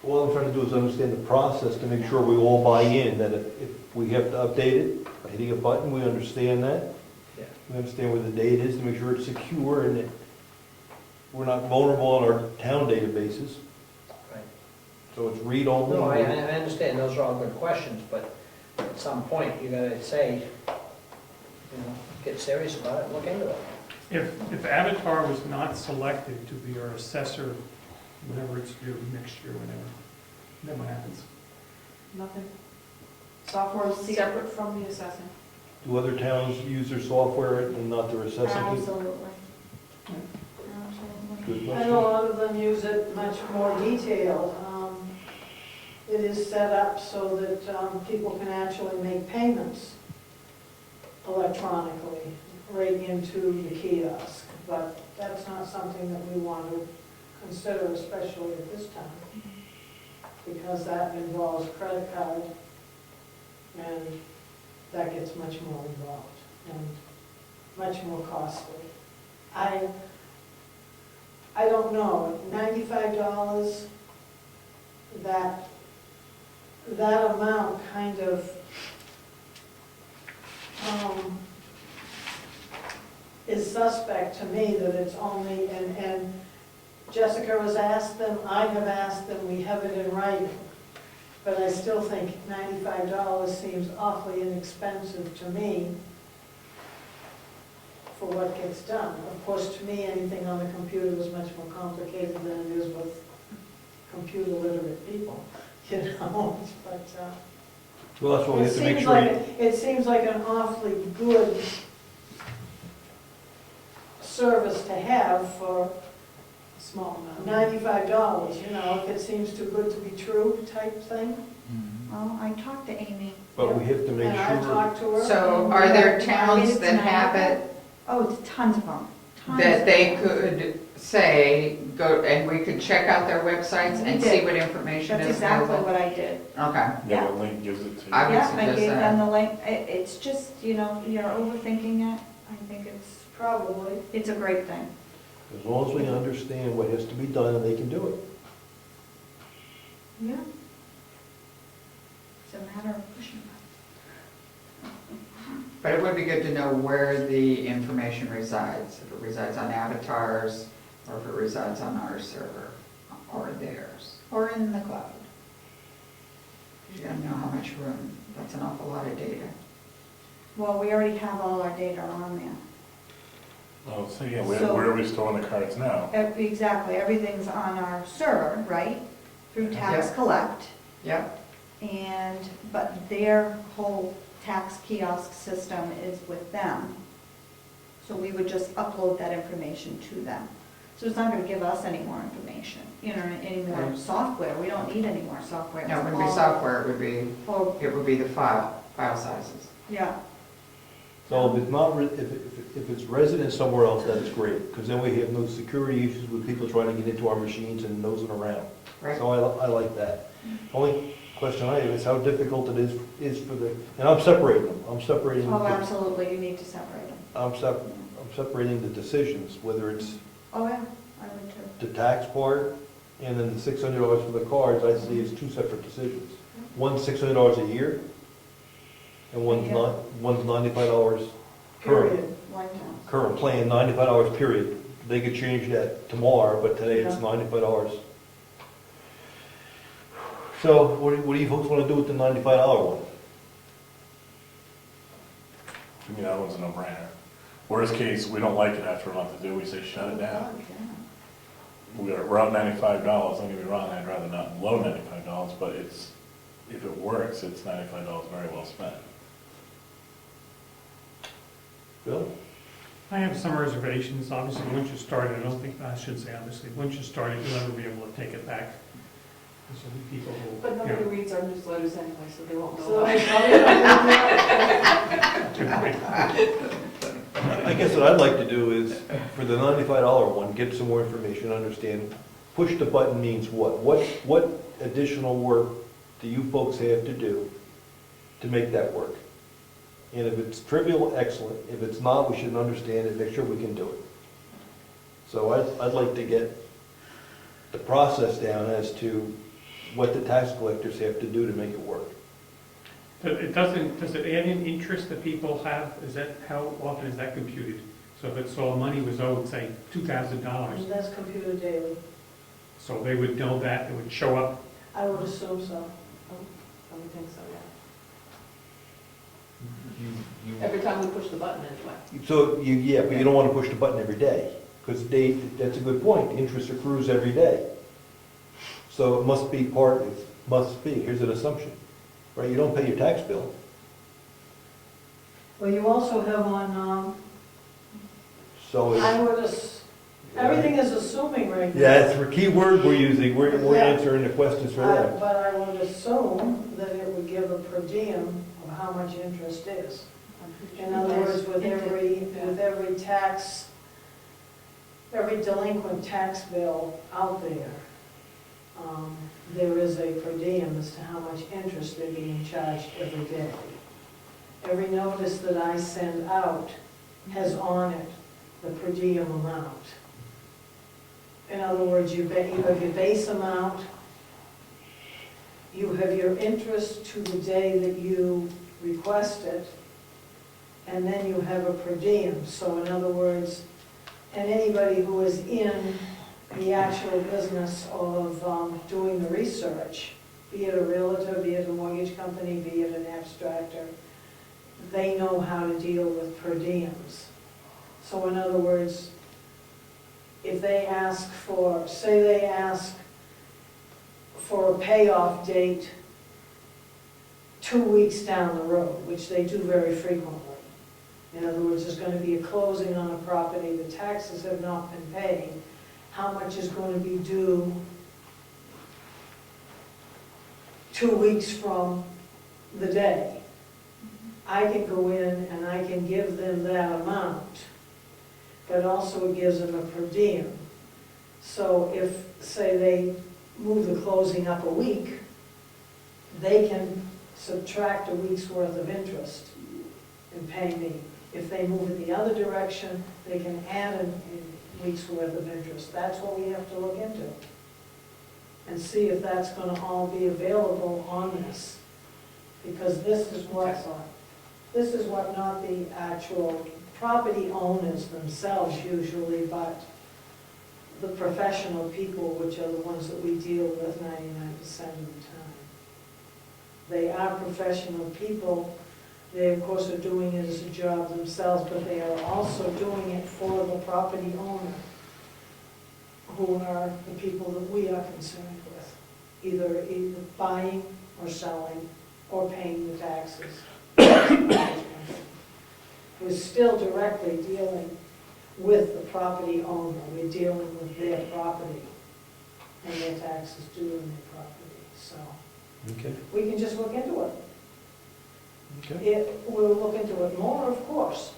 All I'm trying to do is understand the process to make sure we all buy in, that if we have to update it, by hitting a button, we understand that. Yeah. We understand where the date is, to make sure it's secure and that we're not vulnerable on our town databases. Right. So it's read only. No, I understand, those are all good questions, but at some point, you gotta say, get serious about it, look into it. if Avatar was not selected to be our assessor, whenever it's due, next year, whenever, then what happens? Nothing. Software is separate from the assessing. Do other towns use their software and not their assessing? absolutely. Good Absolutely. I question. know a lot of them use it much more detailed. It is set up so that people can actually make payments electronically right into the kiosk. But that's not something that we want to consider, especially at this time, because that involves credit card, and that gets much more involved and much more costly. I don't know, $95, that amount kind of, is suspect to me, that it's only, and Jessica has asked them, I have asked them, we have it in writing. But I still think $95 seems awfully inexpensive to me for what gets done. Of course, to me, anything on the computer is much more complicated than it is with computer literate people, but, Well, that's what we it have to make seems sure. like, it seems like an awfully good service to have for A small amount. $95, if it seems too good to be true type thing. Well, I talked to Amy. But we have to make And I sure, talked to her. So and are there we towns made it that have tonight. it Oh, it's tons of them. Tons that of they them. could say, go, and we could check out their websites and We see did. what information That's is exactly available? what I did. Okay. Yeah, the link gives it to you. I would Yeah, I suggest gave that. them the link. It's just, you're overthinking it. I think Probably. it's a great thing. as long as we understand what has to be done and they can do it. Yeah. It's a matter of pushing it. But it would be good to know where the information resides, if it resides on Avatar's, or if it resides on our server, or theirs. Or in the cloud. You gotta know how much room, that's an awful lot of data. Well, we already have all our data on there. Oh, so yeah, So- where are we storing the cards now? Exactly, everything's on our server, right? Through Tax Yeah. Collect. Yep. But their whole tax kiosk system is with them. So we would just upload that information to them. So it's not gonna give us any more information, any more Right. software. We don't need any more software. No, it It's wouldn't be all- software, Oh, it would be the file sizes. yeah. So if it's not, if it's resident somewhere else, that's great, because then we have no security issues with people trying to get into our machines and nosing around. Right. So I like that. Only question I have is how difficult it is for the, and I'm separating them, I'm separating. Oh, absolutely, you need to separate them. I'm separating the decisions, whether it's Oh, yeah, I would too. the tax part, and then the $600 for the cards, I see as two separate decisions. One's $600 a year, and one's Yeah. not, one's $95 current. Period. Lifetime. Current plan, $95 period. They could change that tomorrow, but today it's Yeah. $95. So what do you folks want to do with the $95 one? I mean, that one's a no-brainer. Worst case, we don't like it after a month to do, we say shut it down. We're out $95, don't get me wrong, I'd rather not below $95, but it's, if it works, it's $95 very well spent. Bill? I have some reservations, obviously, once you start it, I shouldn't say obviously, once you start it, you'll never be able to take it back. There's gonna be people who, But you nobody know, reads our newsletters anyway, so they won't know So about I it. probably, I guess what I'd like to do is, for the $95 one, get some more information, understand, push the button means what? What additional work do you folks have to do to make that work? And if it's trivial, excellent. If it's not, we should understand it, make sure we can do it. So I'd like to get the process down as to what the tax collectors have to do to make it work. does it add in interest that people have, is that, how often is that computed? So if it's all money was owed, say, $2,000, that's computed daily. so they would know that, it would show up. I would assume so. I would think so, yeah. You- Every time we push the button anyway. So, yeah, but you don't want to push the button every day, because that's a good point, interest accrues every day. So it must be here's an assumption, right, you don't pay your tax bill. Well, you also have on, So I it's, would, everything is assuming right now. yeah, it's the key word we're using, we're Yeah. answering the questions for them. But I would assume that it would give a per diem of how much interest is. In other words, with every tax, every delinquent tax bill out there, there is a per diem as to how much interest they're being charged every day. Every notice that I send out has on it the per diem amount. In other words, you have your base amount, you have your interest to the day that you request it, and then you have a per diem. So in other words, and anybody who is in the actual business of doing the research, be it a realtor, be it a mortgage company, be it an abstractor, they know how to deal with per diems. So in other words, if they ask for, say they ask for a payoff date 2 weeks down the road, which they do very frequently. In other words, there's going to be a closing on a property, the taxes have not been paid, how much is going to be due 2 weeks from the day. I can go in and I can give them that amount, but also it gives them a per diem. So if, say, they move the closing up a week, they can subtract a week's worth of interest and pay me. If they move it the other direction, they can add a week's worth of interest. That's what we have to look into. And see if that's gonna all be available on this. Because this is what not the actual property owners themselves usually, but the professional people, which are the ones that we deal with 99% of the time. They are professional people. They, of course, are doing it as a job themselves, but they are also doing it for the property owner, who are the people that we are concerned with, either buying or selling or paying the taxes. We're still directly dealing with the property owner. We're dealing with their property and their taxes due on their property. So Okay. we can just look into it. Okay. We'll look into it more, of course,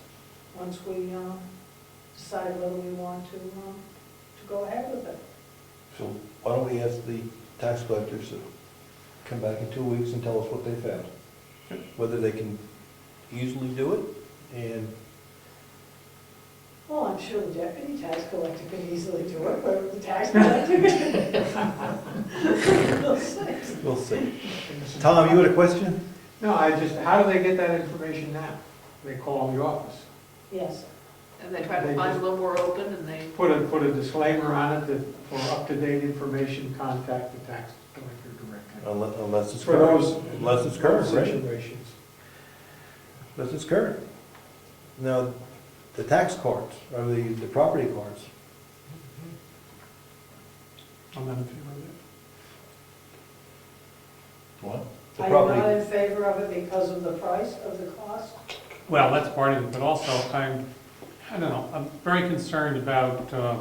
once we decide whether we want to go ahead with it. So why don't we ask the tax collectors to come back in 2 weeks and tell us what they found? Whether they can easily do it, and Well, I'm sure the deputy tax collector could easily do it, but the tax collector We'll see. we'll see. Tom, you had a question? No, how do they get that information now? They call the office. Yes. And they try to find when we're open and they, Put a disclaimer on it that for up-to-date information, contact the tax collector directly. Unless it's For current. those Unless it's current, right? situations. Unless it's current. Now, the tax cards, or the property cards, I'm not in favor of that. What? the Are you not property, in favor of it because of the price, of the cost? Well, that's part of it, but also I don't know, I'm very concerned about, I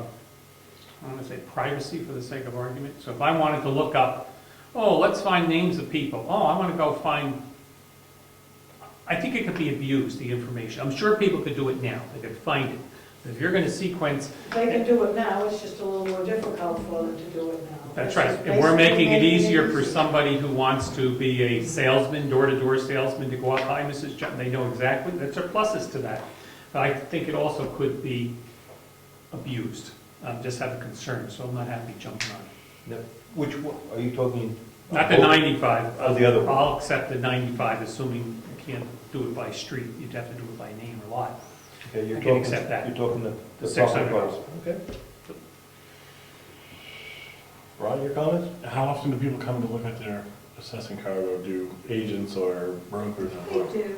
want to say privacy for the sake of argument. So if I wanted to look up, oh, let's find names of people. Oh, I want to go find, I think it could be abused, the information. I'm sure people could do it now, they could find it. But if you're going to sequence, They can do it now, it's just a little more difficult for them to do it now. that's right, and we're making it easier for somebody who wants to be a salesman, door-to-door salesman, to go up, hi, Mrs. Johnson, they know exactly, that's are pluses to that. But I think it also could be abused. Just have a concern, so I'm not happy jumping on it. which, are you talking? Not the 95. Oh, the other one. I'll accept the 95, assuming you can't do it by street, you'd have to do it by name or lot. Okay, you're I can talking, accept that. you're talking the The property $600. cards. Okay. Ron, your comments? How often do people come to look at their assessing card, or do agents or brokers? They do.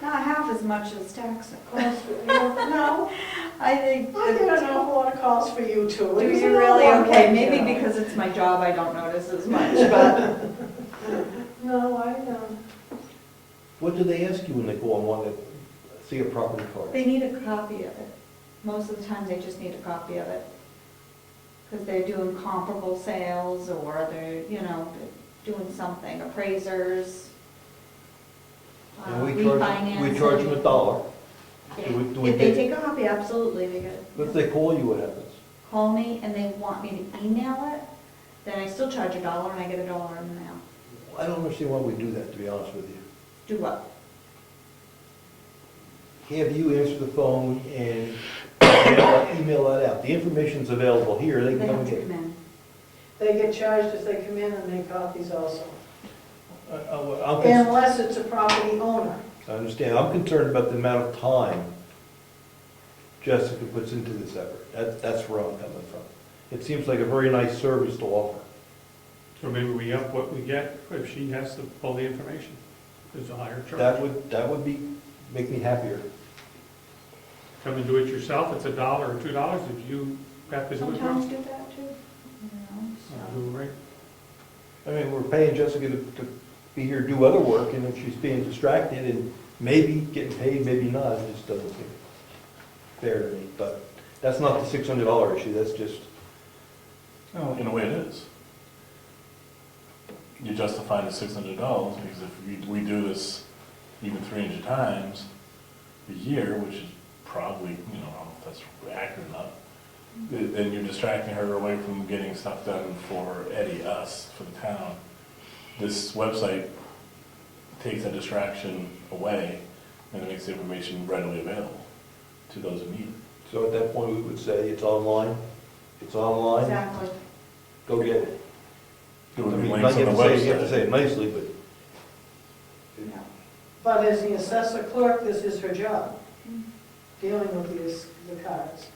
Not half as much as tax. No, I think. I get an awful lot of calls for you too. Do you really? Okay, maybe because it's my job, I don't notice as much, but. No, I don't. What do they ask you when they go and want to see a property card? They need a copy of it. Most of the time, they just need a copy of it. Because they're doing comparable sales, or they're, doing something, appraisers, And we charge them $1. Do we If they get- take a copy, absolutely, they get it. But if they call you, what happens? Call me and they want me to email it, then I still charge $1 and I get $1 in the mail. I don't understand why we do that, to be honest with you. Do what? Have you answer the phone and email that out. The information's available here, they They can come have and to get come it. in. They get charged if they come in and make copies also, I'm con- unless it's a property owner. I understand, I'm concerned about the amount of time Jessica puts into this effort. That's where I'm coming from. It seems like a very nice service to offer. So maybe we up what we get if she has to pull the information. There's a higher charge. That would make me happier. Come and do it yourself, it's $1 or $2, if you have to do it. Sometimes do that too, so. Right. I mean, we're paying Jessica to be here, do other work, and if she's being distracted and maybe getting paid, maybe not, it just doesn't seem fair to me. But that's not the $600 issue, that's just, Well, in a way it is. You justify the $600 because if we do this even 300 times a year, which is probably, I don't know if that's accurate enough, then you're distracting her away from getting stuff done for Eddie, us, for the town. This website takes that distraction away and it makes the information readily available to those who need it. so at that point, we would say, it's online, Exactly. go get it. There I would be mean, links on the you have to website. say it nicely, but Yeah. But as the assessor clerk, this is her job, dealing with the cards.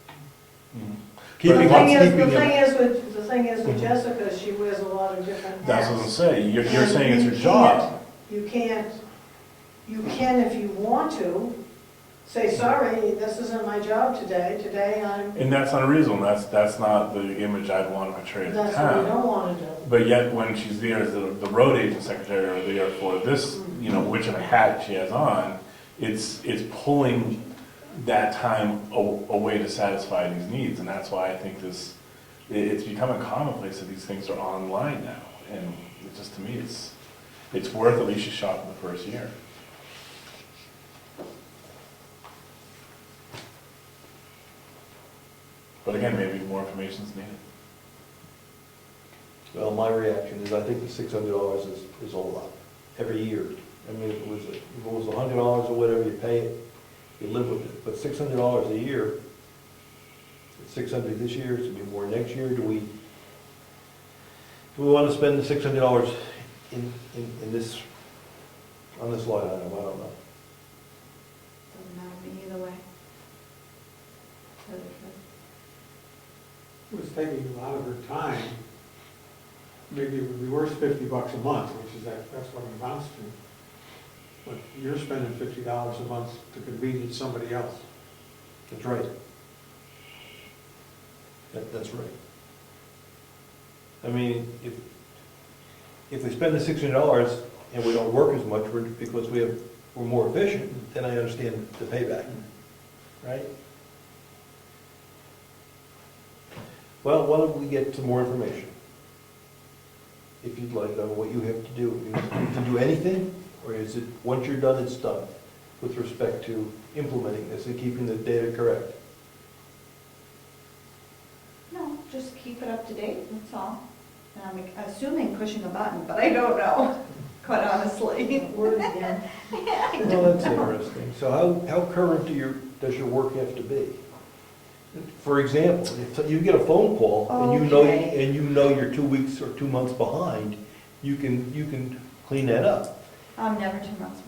Mhm. The keeping thing is, keeping them. the thing is with Jessica, she wears a lot of different hats. That's what I'm saying, you're And saying it's you your job. You can, if you want to, say, sorry, this isn't my job today I'm, And that's unreasonable, that's not the image I'd want to portray of the that's what we town. don't want to do. But yet, when she's there as the road agent secretary, or there for this, whichever hat she has on, it's pulling that time away to satisfy these needs, and that's why I think it's becoming commonplace that these things are online now, and it just, to me, it's worth at least a shot in the first year. But again, maybe more information's needed. Well, my reaction is I think the $600 is a lot, every year. I mean, if it was $100 or whatever, you pay it, you live with it. But $600 a year, it's $600 this year, it's gonna be more next year. Do we want to spend the $600 in this, on this line item? I don't know. Doesn't matter to me either way. It was taking a lot of her time. Maybe it would be worth $50 a month, which is that's what it amounts to. But you're spending $50 a month to convenience somebody else. That's right. That's right. I mean, if we spend the $600 and we don't work as much because we're more efficient, then I understand the payback, right? Well, why don't we get some more information? If you'd like, on what you have to do. You can do anything, or is it, once you're done, it's done, with respect to implementing this and keeping the data correct? No, just keep it up to date, that's all. And I'm assuming pushing a button, but I don't know, quite honestly. Word again. Yeah, I Well, don't that's know. interesting. So how current does your work have to be? For example, if you get a phone call and Okay. you know you're 2 weeks or 2 months behind, you can clean that up. I'm never 2 months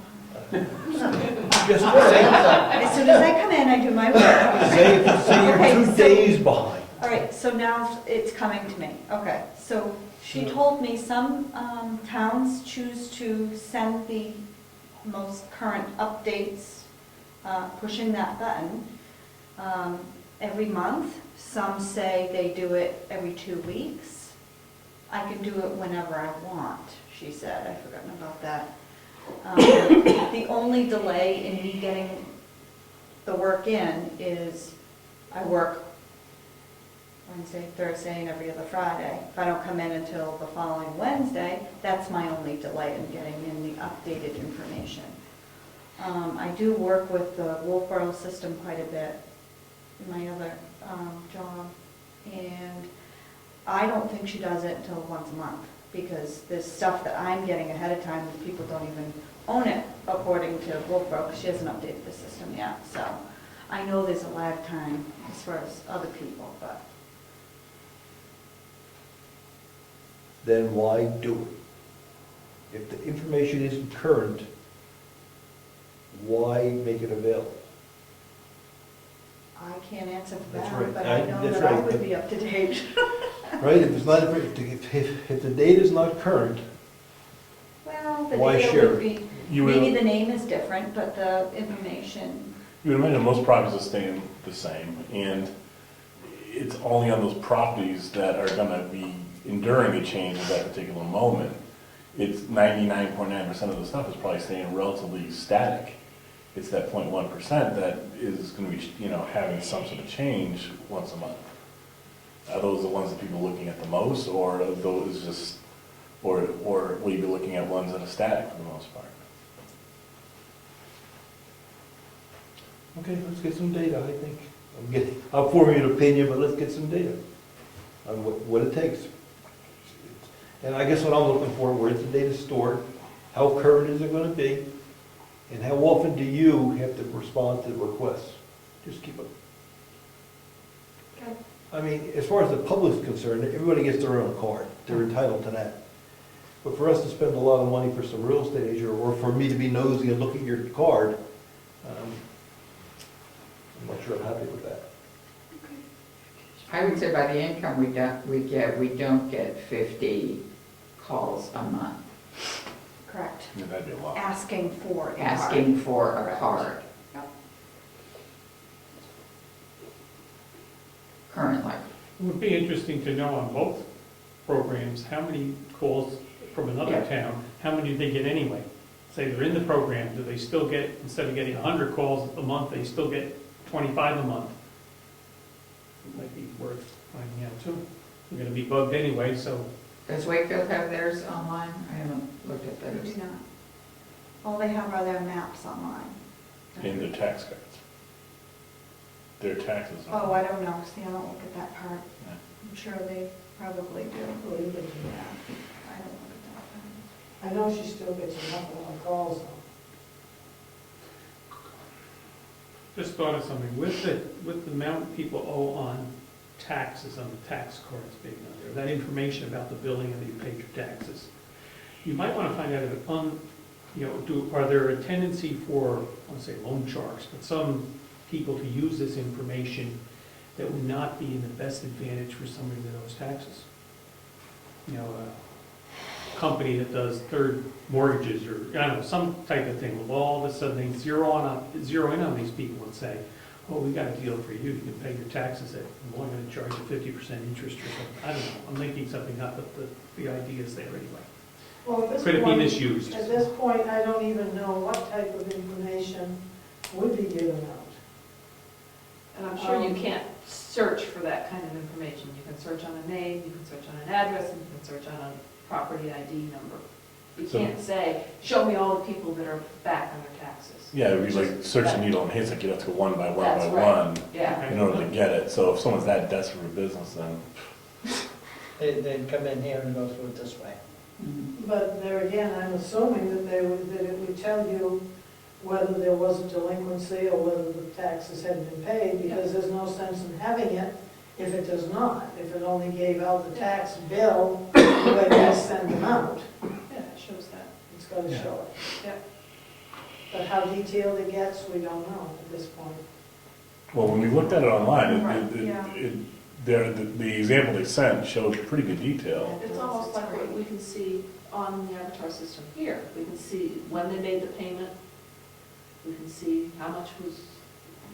behind. Just say, As soon as I come in, I do my work. say you're Okay, 2 so- days behind. All right, so now it's coming to me. Okay, so she told me some towns choose to send the most current updates, pushing that button, every month. Some say they do it every 2 weeks. I can do it whenever I want, she said. I've forgotten about that. The only delay in me getting the work in is I work Wednesday, Thursday, and every other Friday. If I don't come in until the following Wednesday, that's my only delay in getting in the updated information. I do work with the Wolfboro system quite a bit in my other job, and I don't think she does it until once a month, because there's stuff that I'm getting ahead of time that people don't even own it, according to Wolfboro, because she hasn't updated the system yet. So I know there's a lag time as far as other people, but Then why do it? If the information isn't current, why make it available? I can't answer for That's that, right. but I know That's that I right. would be up to date. Right, if it's not, if the data's not current, Well, the Why data share? would be, You would- maybe the name is different, but the information, You would imagine most properties are staying the same, and it's only on those properties that are gonna be enduring a change at that particular moment. It's 99.9% of the stuff is probably staying relatively static. It's that 0.1% that is gonna be, having some sort of change once a month. Are those the ones that people are looking at the most, or are those just, or will you be looking at ones that are static for the most part? okay, let's get some data, I think. I'll form you an opinion, but let's get some data on what it takes. And I guess what I'm looking for, where's the data stored? How current is it gonna be? And how often do you have to respond to requests? Just keep it. Okay. I mean, as far as the public's concerned, everybody gets their own card. They're entitled to that. But for us to spend a lot of money for some real estate agent, or for me to be nosy and look at your card, I'm not sure I'm happy with that. I would say by the income we don't get 50 calls a month correct, Yeah, that'd be a lot. asking for a card. asking for a Correct. card Yep. currently. It would be interesting to know on both programs, how many calls from another Yeah. town, how many do they get anyway? Say they're in the program, do they still get, instead of getting 100 calls a month, they still get 25 a month? It might be worth finding out too. They're gonna be bugged anyway, so Does Wakefield have theirs online? I haven't looked at They theirs. do not. All they have are their maps online. In the tax cards. their taxes Oh, are. I don't know, see, I don't look at that part. Yeah. I'm sure they probably do. Well, you can- Yeah, I don't look at that part. I know she still gets an awful lot of calls though. Just thought of something, with the amount people owe on taxes, on the tax cards being on there, that information about the billing and you paid your taxes, you might want to find out if, are there a tendency for, I want to say loan sharks, but some people to use this information that would not be in the best advantage for somebody that owes taxes? A company that does third mortgages or, I don't know, some type of thing, will all of a sudden they zero in on these people and say, oh, we got a deal for you, you can pay your taxes at, I'm only gonna charge you 50% interest or something. I don't know, I'm making something up, but the idea is there anyway. Well, at this Could it be point- misused? At this point, I don't even know what type of information would be given out. And I'm sure you can't search for that kind of information. You can search on a name, you can search on an address, and you can search on a property ID number. You So- can't say, show me all the people that are back on their taxes. Yeah, it would be like search the needle in haystack, you'd have to go one by one That's by right. one Yeah. in order to get it. So if someone's that desperate for business, then They'd come in here and go through it this way. But there again, I'm assuming that it would tell you whether there was a delinquency or whether the taxes hadn't been paid, because there's no sense in having it if it does not. If it only gave out the tax bill, the way they send them out, Yeah, it shows that. it's got to Yeah. show it. Yeah. But how detailed it gets, we don't know at this point. well, when we looked at it online, Right, it, yeah. the example they sent showed pretty good detail. It's almost like what we can see on the Avatar system here. We can see when they made the payment. We can see how much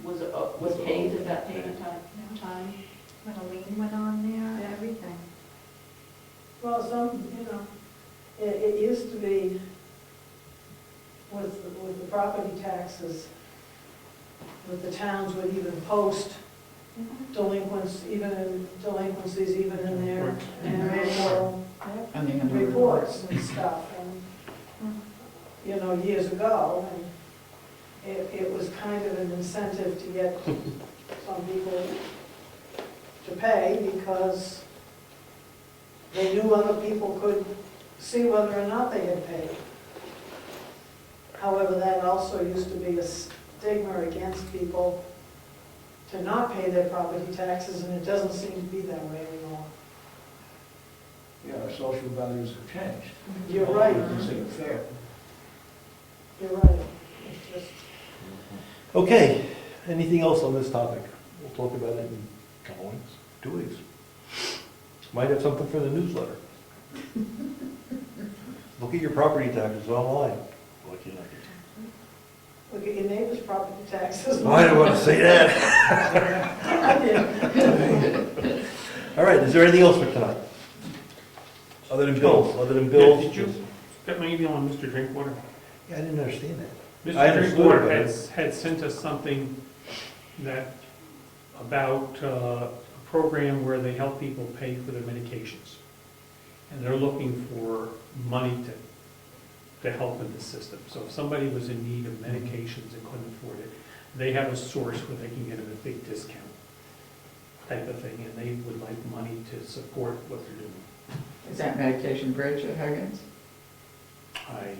was paid at that payment time. When a lien went on there, Yeah. everything. Well, it used to be with the property taxes, that the towns would even post delinquencies even in their annual And the annual reports and stuff, and, years ago, and it was kind of an incentive to get some people to pay, because they knew other people could see whether or not they had paid. However, that also used to be a stigma against people to not pay their property taxes, and it doesn't seem to be that way anymore. Yeah, our social values have changed. You're right. You can see it fair. You're right. It's just, Okay, anything else on this topic? We'll talk about it in a couple weeks, 2 weeks. Might have something for the newsletter. Look at your property taxes online. Lucky enough. look at your neighbor's property taxes. I don't want to say that. I did. All right, is there anything else for tonight? Other than bills, Did you get my email on Mr. Drinkwater? Yeah, I didn't understand that. I Mr. understood, Drinkwater but- had sent us something about a program where they help people pay for their medications. And they're looking for money to help in the system. So if somebody was in need of medications and couldn't afford it, they have a source where they can get them a big discount type of thing, and they would like money to support what they're doing. Is that Medication Bridge at Huggins? I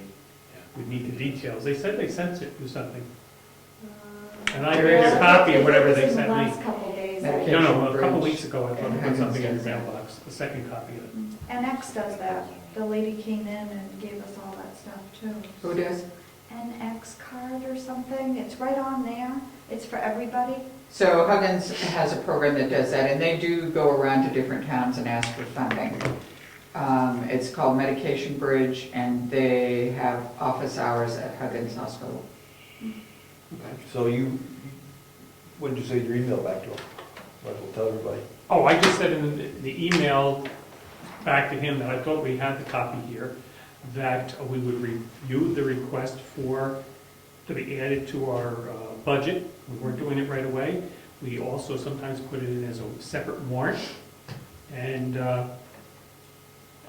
would need the details. They said they sent it to something. And I Yeah, read a copy of whatever they it was in sent the me. last couple days. Medication. No, a couple Bridge. weeks ago, I thought I put something in your mailbox, the second copy of it. NX does that. The lady came in and gave us all that stuff too. Who does? NX card or something, it's right on there, it's for everybody. So Huggins has a program that does that, and they do go around to different towns and ask for funding. It's called Medication Bridge, and they have office hours at Huggins Hospital. So when did you say your email back to him? Might as well tell everybody. Oh, I just said in the email back to him that I thought we had the copy here, that we would review the request to be added to our budget. We weren't doing it right away. We also sometimes put it in as a separate warrant. And I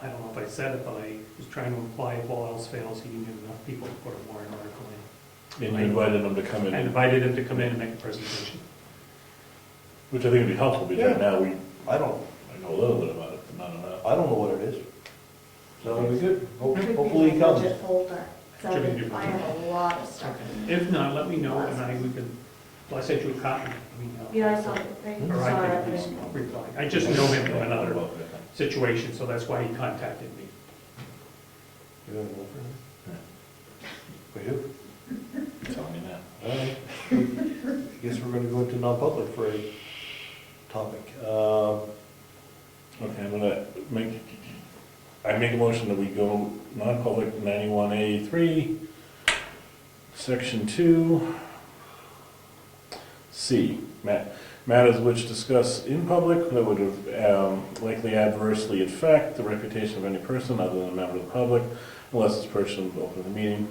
don't know if I said it, but I was trying to imply if all else fails, he didn't get enough people to put a warrant article in. And you invited them to come in. I invited him to come in and make a presentation. Which I think would be helpful, because right now I don't, I know a little bit about it, but not enough. I don't know what it is. So it'll be good. It could be Hopefully he my comes. budget folder. So Should be in your I have a lot of stuff. If not, let me know, and we can, well, I sent you a copy. Let me know. Yeah, I saw it. Or Sorry, I I can didn't. reply. I just know him from another situation, so that's why he contacted me. You want to go for it? We do? Tell me that. All right. I guess we're gonna go into non-public for a topic. Okay, I'm gonna make a motion that we go non-public 91A3, Section 2, C, matters which discuss in public that would likely adversely affect the reputation of any person other than a member of the public, unless this person opened the meeting.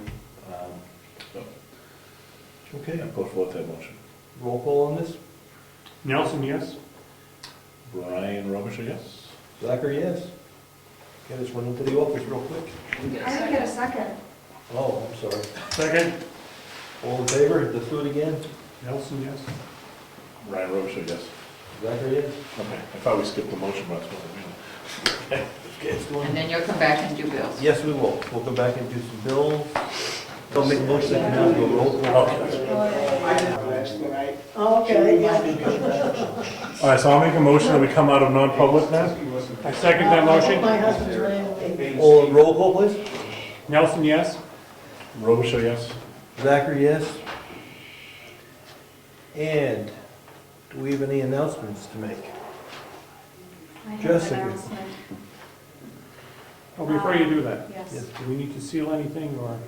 Okay, I put forth that motion. roll call on this. Nelson, yes? Brian Robichaud, yes? Zachary, yes. Okay, let's run into the office real quick. I didn't get a second. Oh, I'm sorry. Second? All in favor? Let's do it again. Nelson, yes? Brian Robichaud, yes. Zachary, yes. Okay, I thought we skipped the motion, but that's what I mean. Okay, let's go And on. then you'll come back and do bills. Yes, we will. We'll go back and do some bills. Don't make a motion that now go roll call. Okay, yeah. All right, so I'll make a motion that we come out of non-public now. I second that motion. My husband's laying. All roll call, please. Nelson, yes? Robichaud, yes? Zachary, yes. And do we have any announcements to make? I have an Jessica. announcement. Oh, before you do that, Yes. do we need to seal anything, or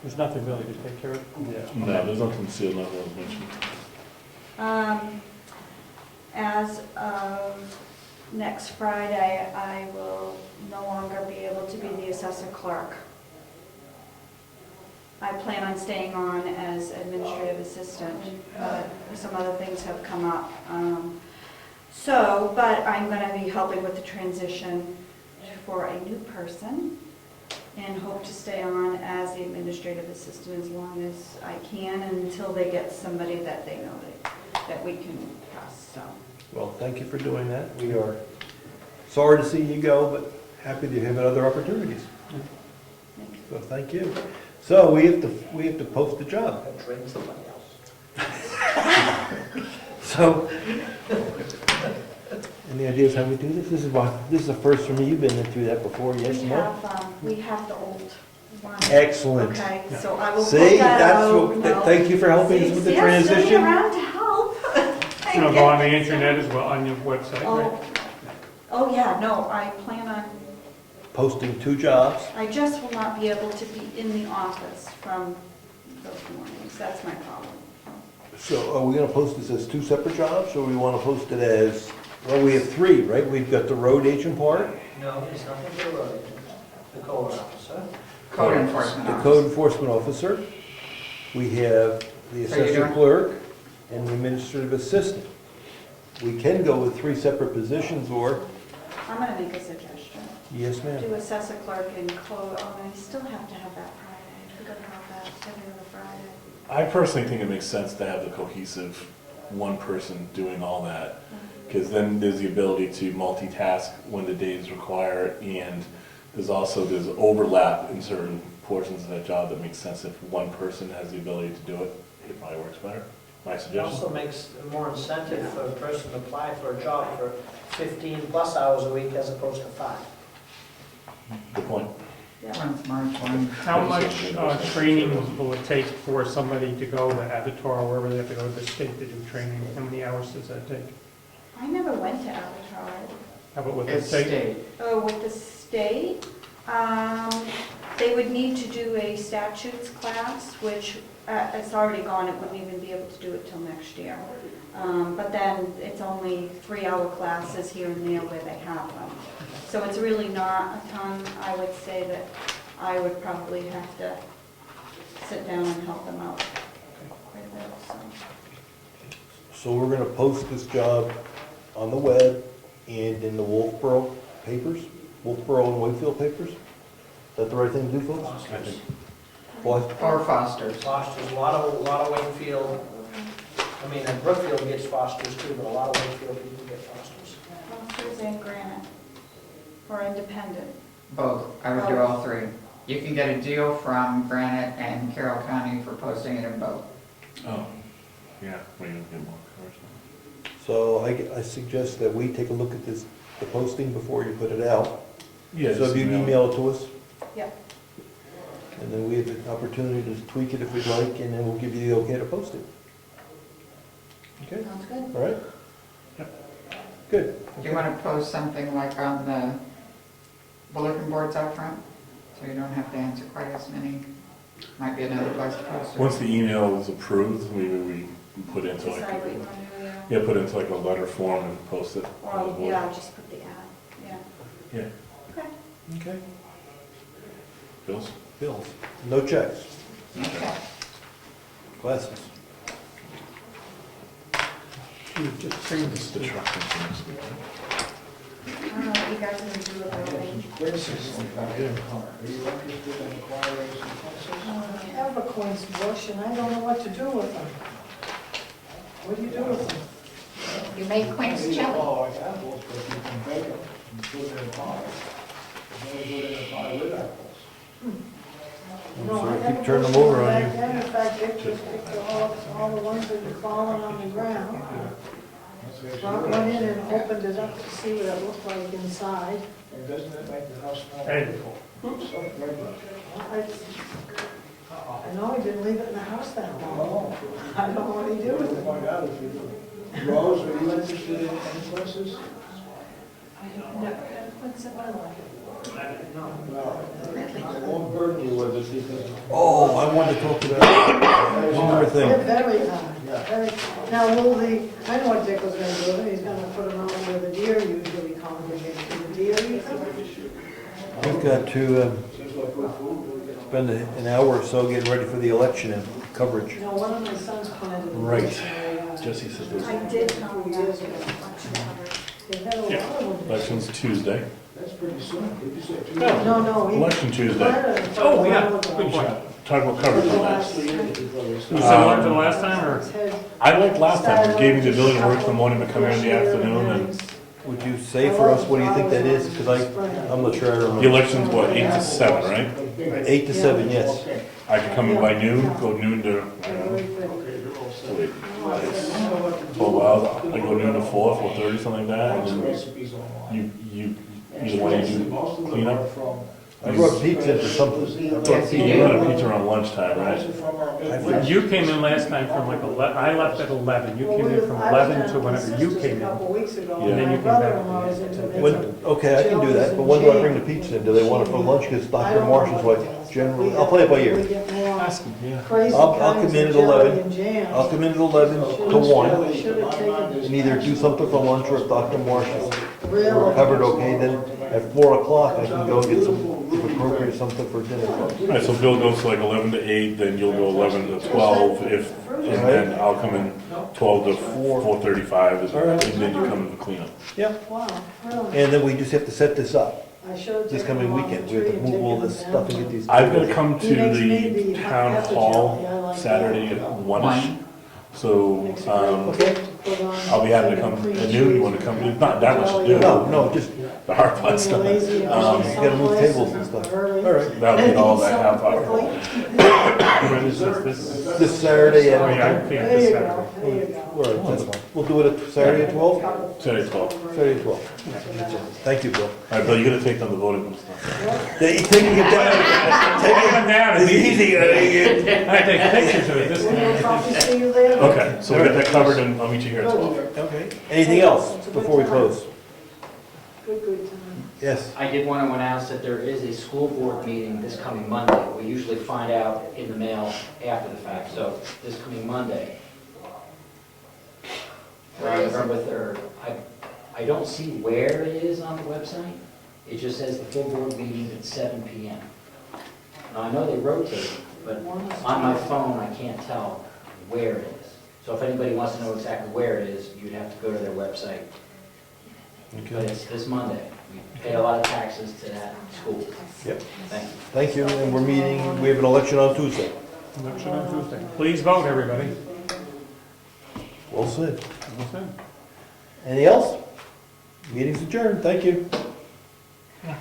there's nothing really to take care of? Yeah. No, there's nothing sealed, nothing was mentioned. As of next Friday, I will no longer be able to be the assessor clerk. I plan on staying on as administrative assistant, but some other things have come up. But I'm going to be helping with the transition for a new person and hope to stay on as the administrative assistant as long as I can until they get somebody that they know that we can trust, so. Well, thank you for doing that. We are sorry to see you go, but happy to have other opportunities. Thank you. So thank you. So we have to post the job. Train somebody else. So, any ideas how we do this? This is a first for me. You've been through that before, yes, no? We have the old one. Excellent. Okay, so I will put See, that that's out. what, No. thank you for helping us with the See, I'm sitting transition. around to help. You know, go on the internet as well, on your website, right? Oh, yeah, no, I plan on, Posting 2 jobs. I just will not be able to be in the office from those mornings. That's my problem. So are we gonna post this as 2 separate jobs, or we wanna post it as, well, we have 3, right? We've got the road agent part, No, it's nothing to do with the code officer. Code enforcement the officer. code enforcement officer, we have the So you're assessor doing- clerk, and the administrative assistant. We can go with 3 separate positions, or, I'm gonna make a suggestion. yes, ma'am. Do assessor clerk and code, oh, I still have to have that Friday. I forgot about that, every other Friday. I personally think it makes sense to have the cohesive one person doing all that, because then there's the ability to multitask when the days require, and there's overlap in certain portions of that job that makes sense. If one person has the ability to do it, it probably works better. My It suggestion. also makes more incentive for a person to apply for a job for 15+ hours a week as opposed to 5. Good point. When's March 1? How much training will it take for somebody to go to Avatar, or wherever they have to go to the state to do training? How many hours does that take? I never went to Avatar. How about with the It's state? state. Oh, with the state, they would need to do a statutes class, which it's already gone, it wouldn't even be able to do it till next year. But then it's only 3-hour classes here and there where they have them. So it's really not a ton. I would say that I would probably have to sit down and help them out quite a bit, so. So we're gonna post this job on the web and in the Wolfboro papers, Wolfboro and Wakefield papers? Is that the right thing to do, folks? I think What? Or Foster's. Foster's, a lot of Wakefield, I mean, and Brookfield gets Fosters too, but a lot of Wakefield people get Fosters. Monsters and Granite, or independent. Both, I would do all three. You can get a deal from Granite and Carroll County for posting it in both. Oh, yeah, we can get more covers. So I suggest that we take a look at this, the posting before you put it out. Yeah, So if you just email it to us, Yep. and then we have an opportunity to tweak it if we'd like, and then we'll give you the okay to post it. Okay, Sounds good. all right? Good. Do you want to post something like on the bulletin boards out front? So you don't have to answer quite as many? Might be another place to post it. Once the email is approved, we put into like, Decide what you want to do, yeah, put into like a letter form and post it. on the Or, board. yeah, just put the ad, yeah. Yeah, Okay. Okay. bills? Bills, no checks, Okay. glasses. Just bring this to the truck into next week. I don't know what you guys are going to do about it. I have a coins bush and I don't know what to do with them. What do you do with them? You make quince jelly. Oh, apples, but you can bake them and put it in pies. Very good in a pie with apples. No, So I keep haven't turning looked them over at on that you. yet. In fact, Dick just picked all the ones that were falling on the ground. Brought one in and opened it up to see what it looked like inside. And doesn't it make the house smell Hey. beautiful? So fragrant. I know he didn't leave it in the house that long. Oh, I don't know what he did with we'll it. find out if you do. Rose, are you interested in any places? No. I won't burden you with it because. Oh, I wanted to talk about one more They're thing. very high, very. Now, I know what Dick was gonna do, he's gonna put them out where the deer usually congregate. Do the deer eat them? We've got to Seems like good food. spend an hour or so getting ready for the election and coverage. You know, one of my sons planted a Right. bush and they, Jesse said this. I did know 2 that. years ago. They've had a lot Yeah, of them. election's Tuesday. That's pretty soon. Did you say two? No, he Election Tuesday. planted it Oh, a yeah, while ago. good point. Talk about coverage on that. Was it similar to the last time, or? His head I liked last time, started it gave me the ability to work in the couple morning, but come here in the this year, afternoon, then and he's- Would you say for us, what do you think that is? Because I'm not sure I the remember. election's what, 8 to 7, right? 8 to 7, yes. I could come in by noon, go noon to, I don't Very know, pretty. 12 hours, I go noon to 4, 4:30, something like that, and then Recipes online. you, either one you do Most of them clean are up. from. I brought pizza for something. I brought Yes, you You pizza. had a pizza around lunchtime, right? You came in last time from like 11, I left at 11, you came in from 11 to whenever you came A in. couple weeks ago, Yeah. and Then my you came back. brother-in-law was into When, okay, I can do that, but when do I bring the pizza in? Do they want it for lunch? Because Dr. Marshall's wife generally, I'll play it by ear. Ask him, yeah. Crazy I'll kinds come in of at jelly 11. and jam. I'll come in at 11 to 1, Should have taken and either do something for lunch, or if Dr. Marshall's real. we're covered okay, then at 4 o'clock, I can go get some, appropriate something for dinner. Alright, so Bill goes to like 11 to 8, then you'll go 11 to 12, if, and then I'll come in 12 to 4:35, and then you come in for cleanup. Wow, really? And then we just have to set this up I should have this taken coming them off weekend. the We have tree to and move all taken this them stuff down. and get these. I've got to come to He makes me the the town half the hall jelly, I like Saturday that. at 1ish, so, Okay, Put on I'll be happy to come cream at noon, you wanna cheese. come, there's not that much to do, no, just, the hard part's When you're done. lazy and Um, push you gotta move someplace tables and stuff. early. all right. That'll be all that half hour. When is this? This Saturday Oh, yeah, I at, can't There this you Saturday. go, there you go. all right, that's fine. We'll do it at Saturday at 12? Saturday 12. Saturday at 12. Thank you, Bill. Alright, Bill, you gotta take down the voting stuff. Taking it down. Even now, It's easy. I take pictures of it this We'll time. probably see you there. Okay, so we got that covered, and I'll meet you here at 12. Okay. Anything else before we close? Good time. Yes. I did want to announce that there is a school board meeting this coming Monday. We usually find out in the mail after the fact, so this coming Monday. Around November 3rd. I don't see where it is on the website. It just says the full board meeting at 7 PM. Now, I know they rotate, but on my phone, I can't tell where it is. So if anybody wants to know exactly where it is, you'd have to go to their website. But Okay. it's this Monday. We pay a lot of taxes to that school. Yep. Thank you. Thank you, and we're meeting, we have an election on Tuesday. Election on Tuesday. Please vote, everybody. Well said. Well said. Anything else? Meeting's adjourned, thank you. Okay.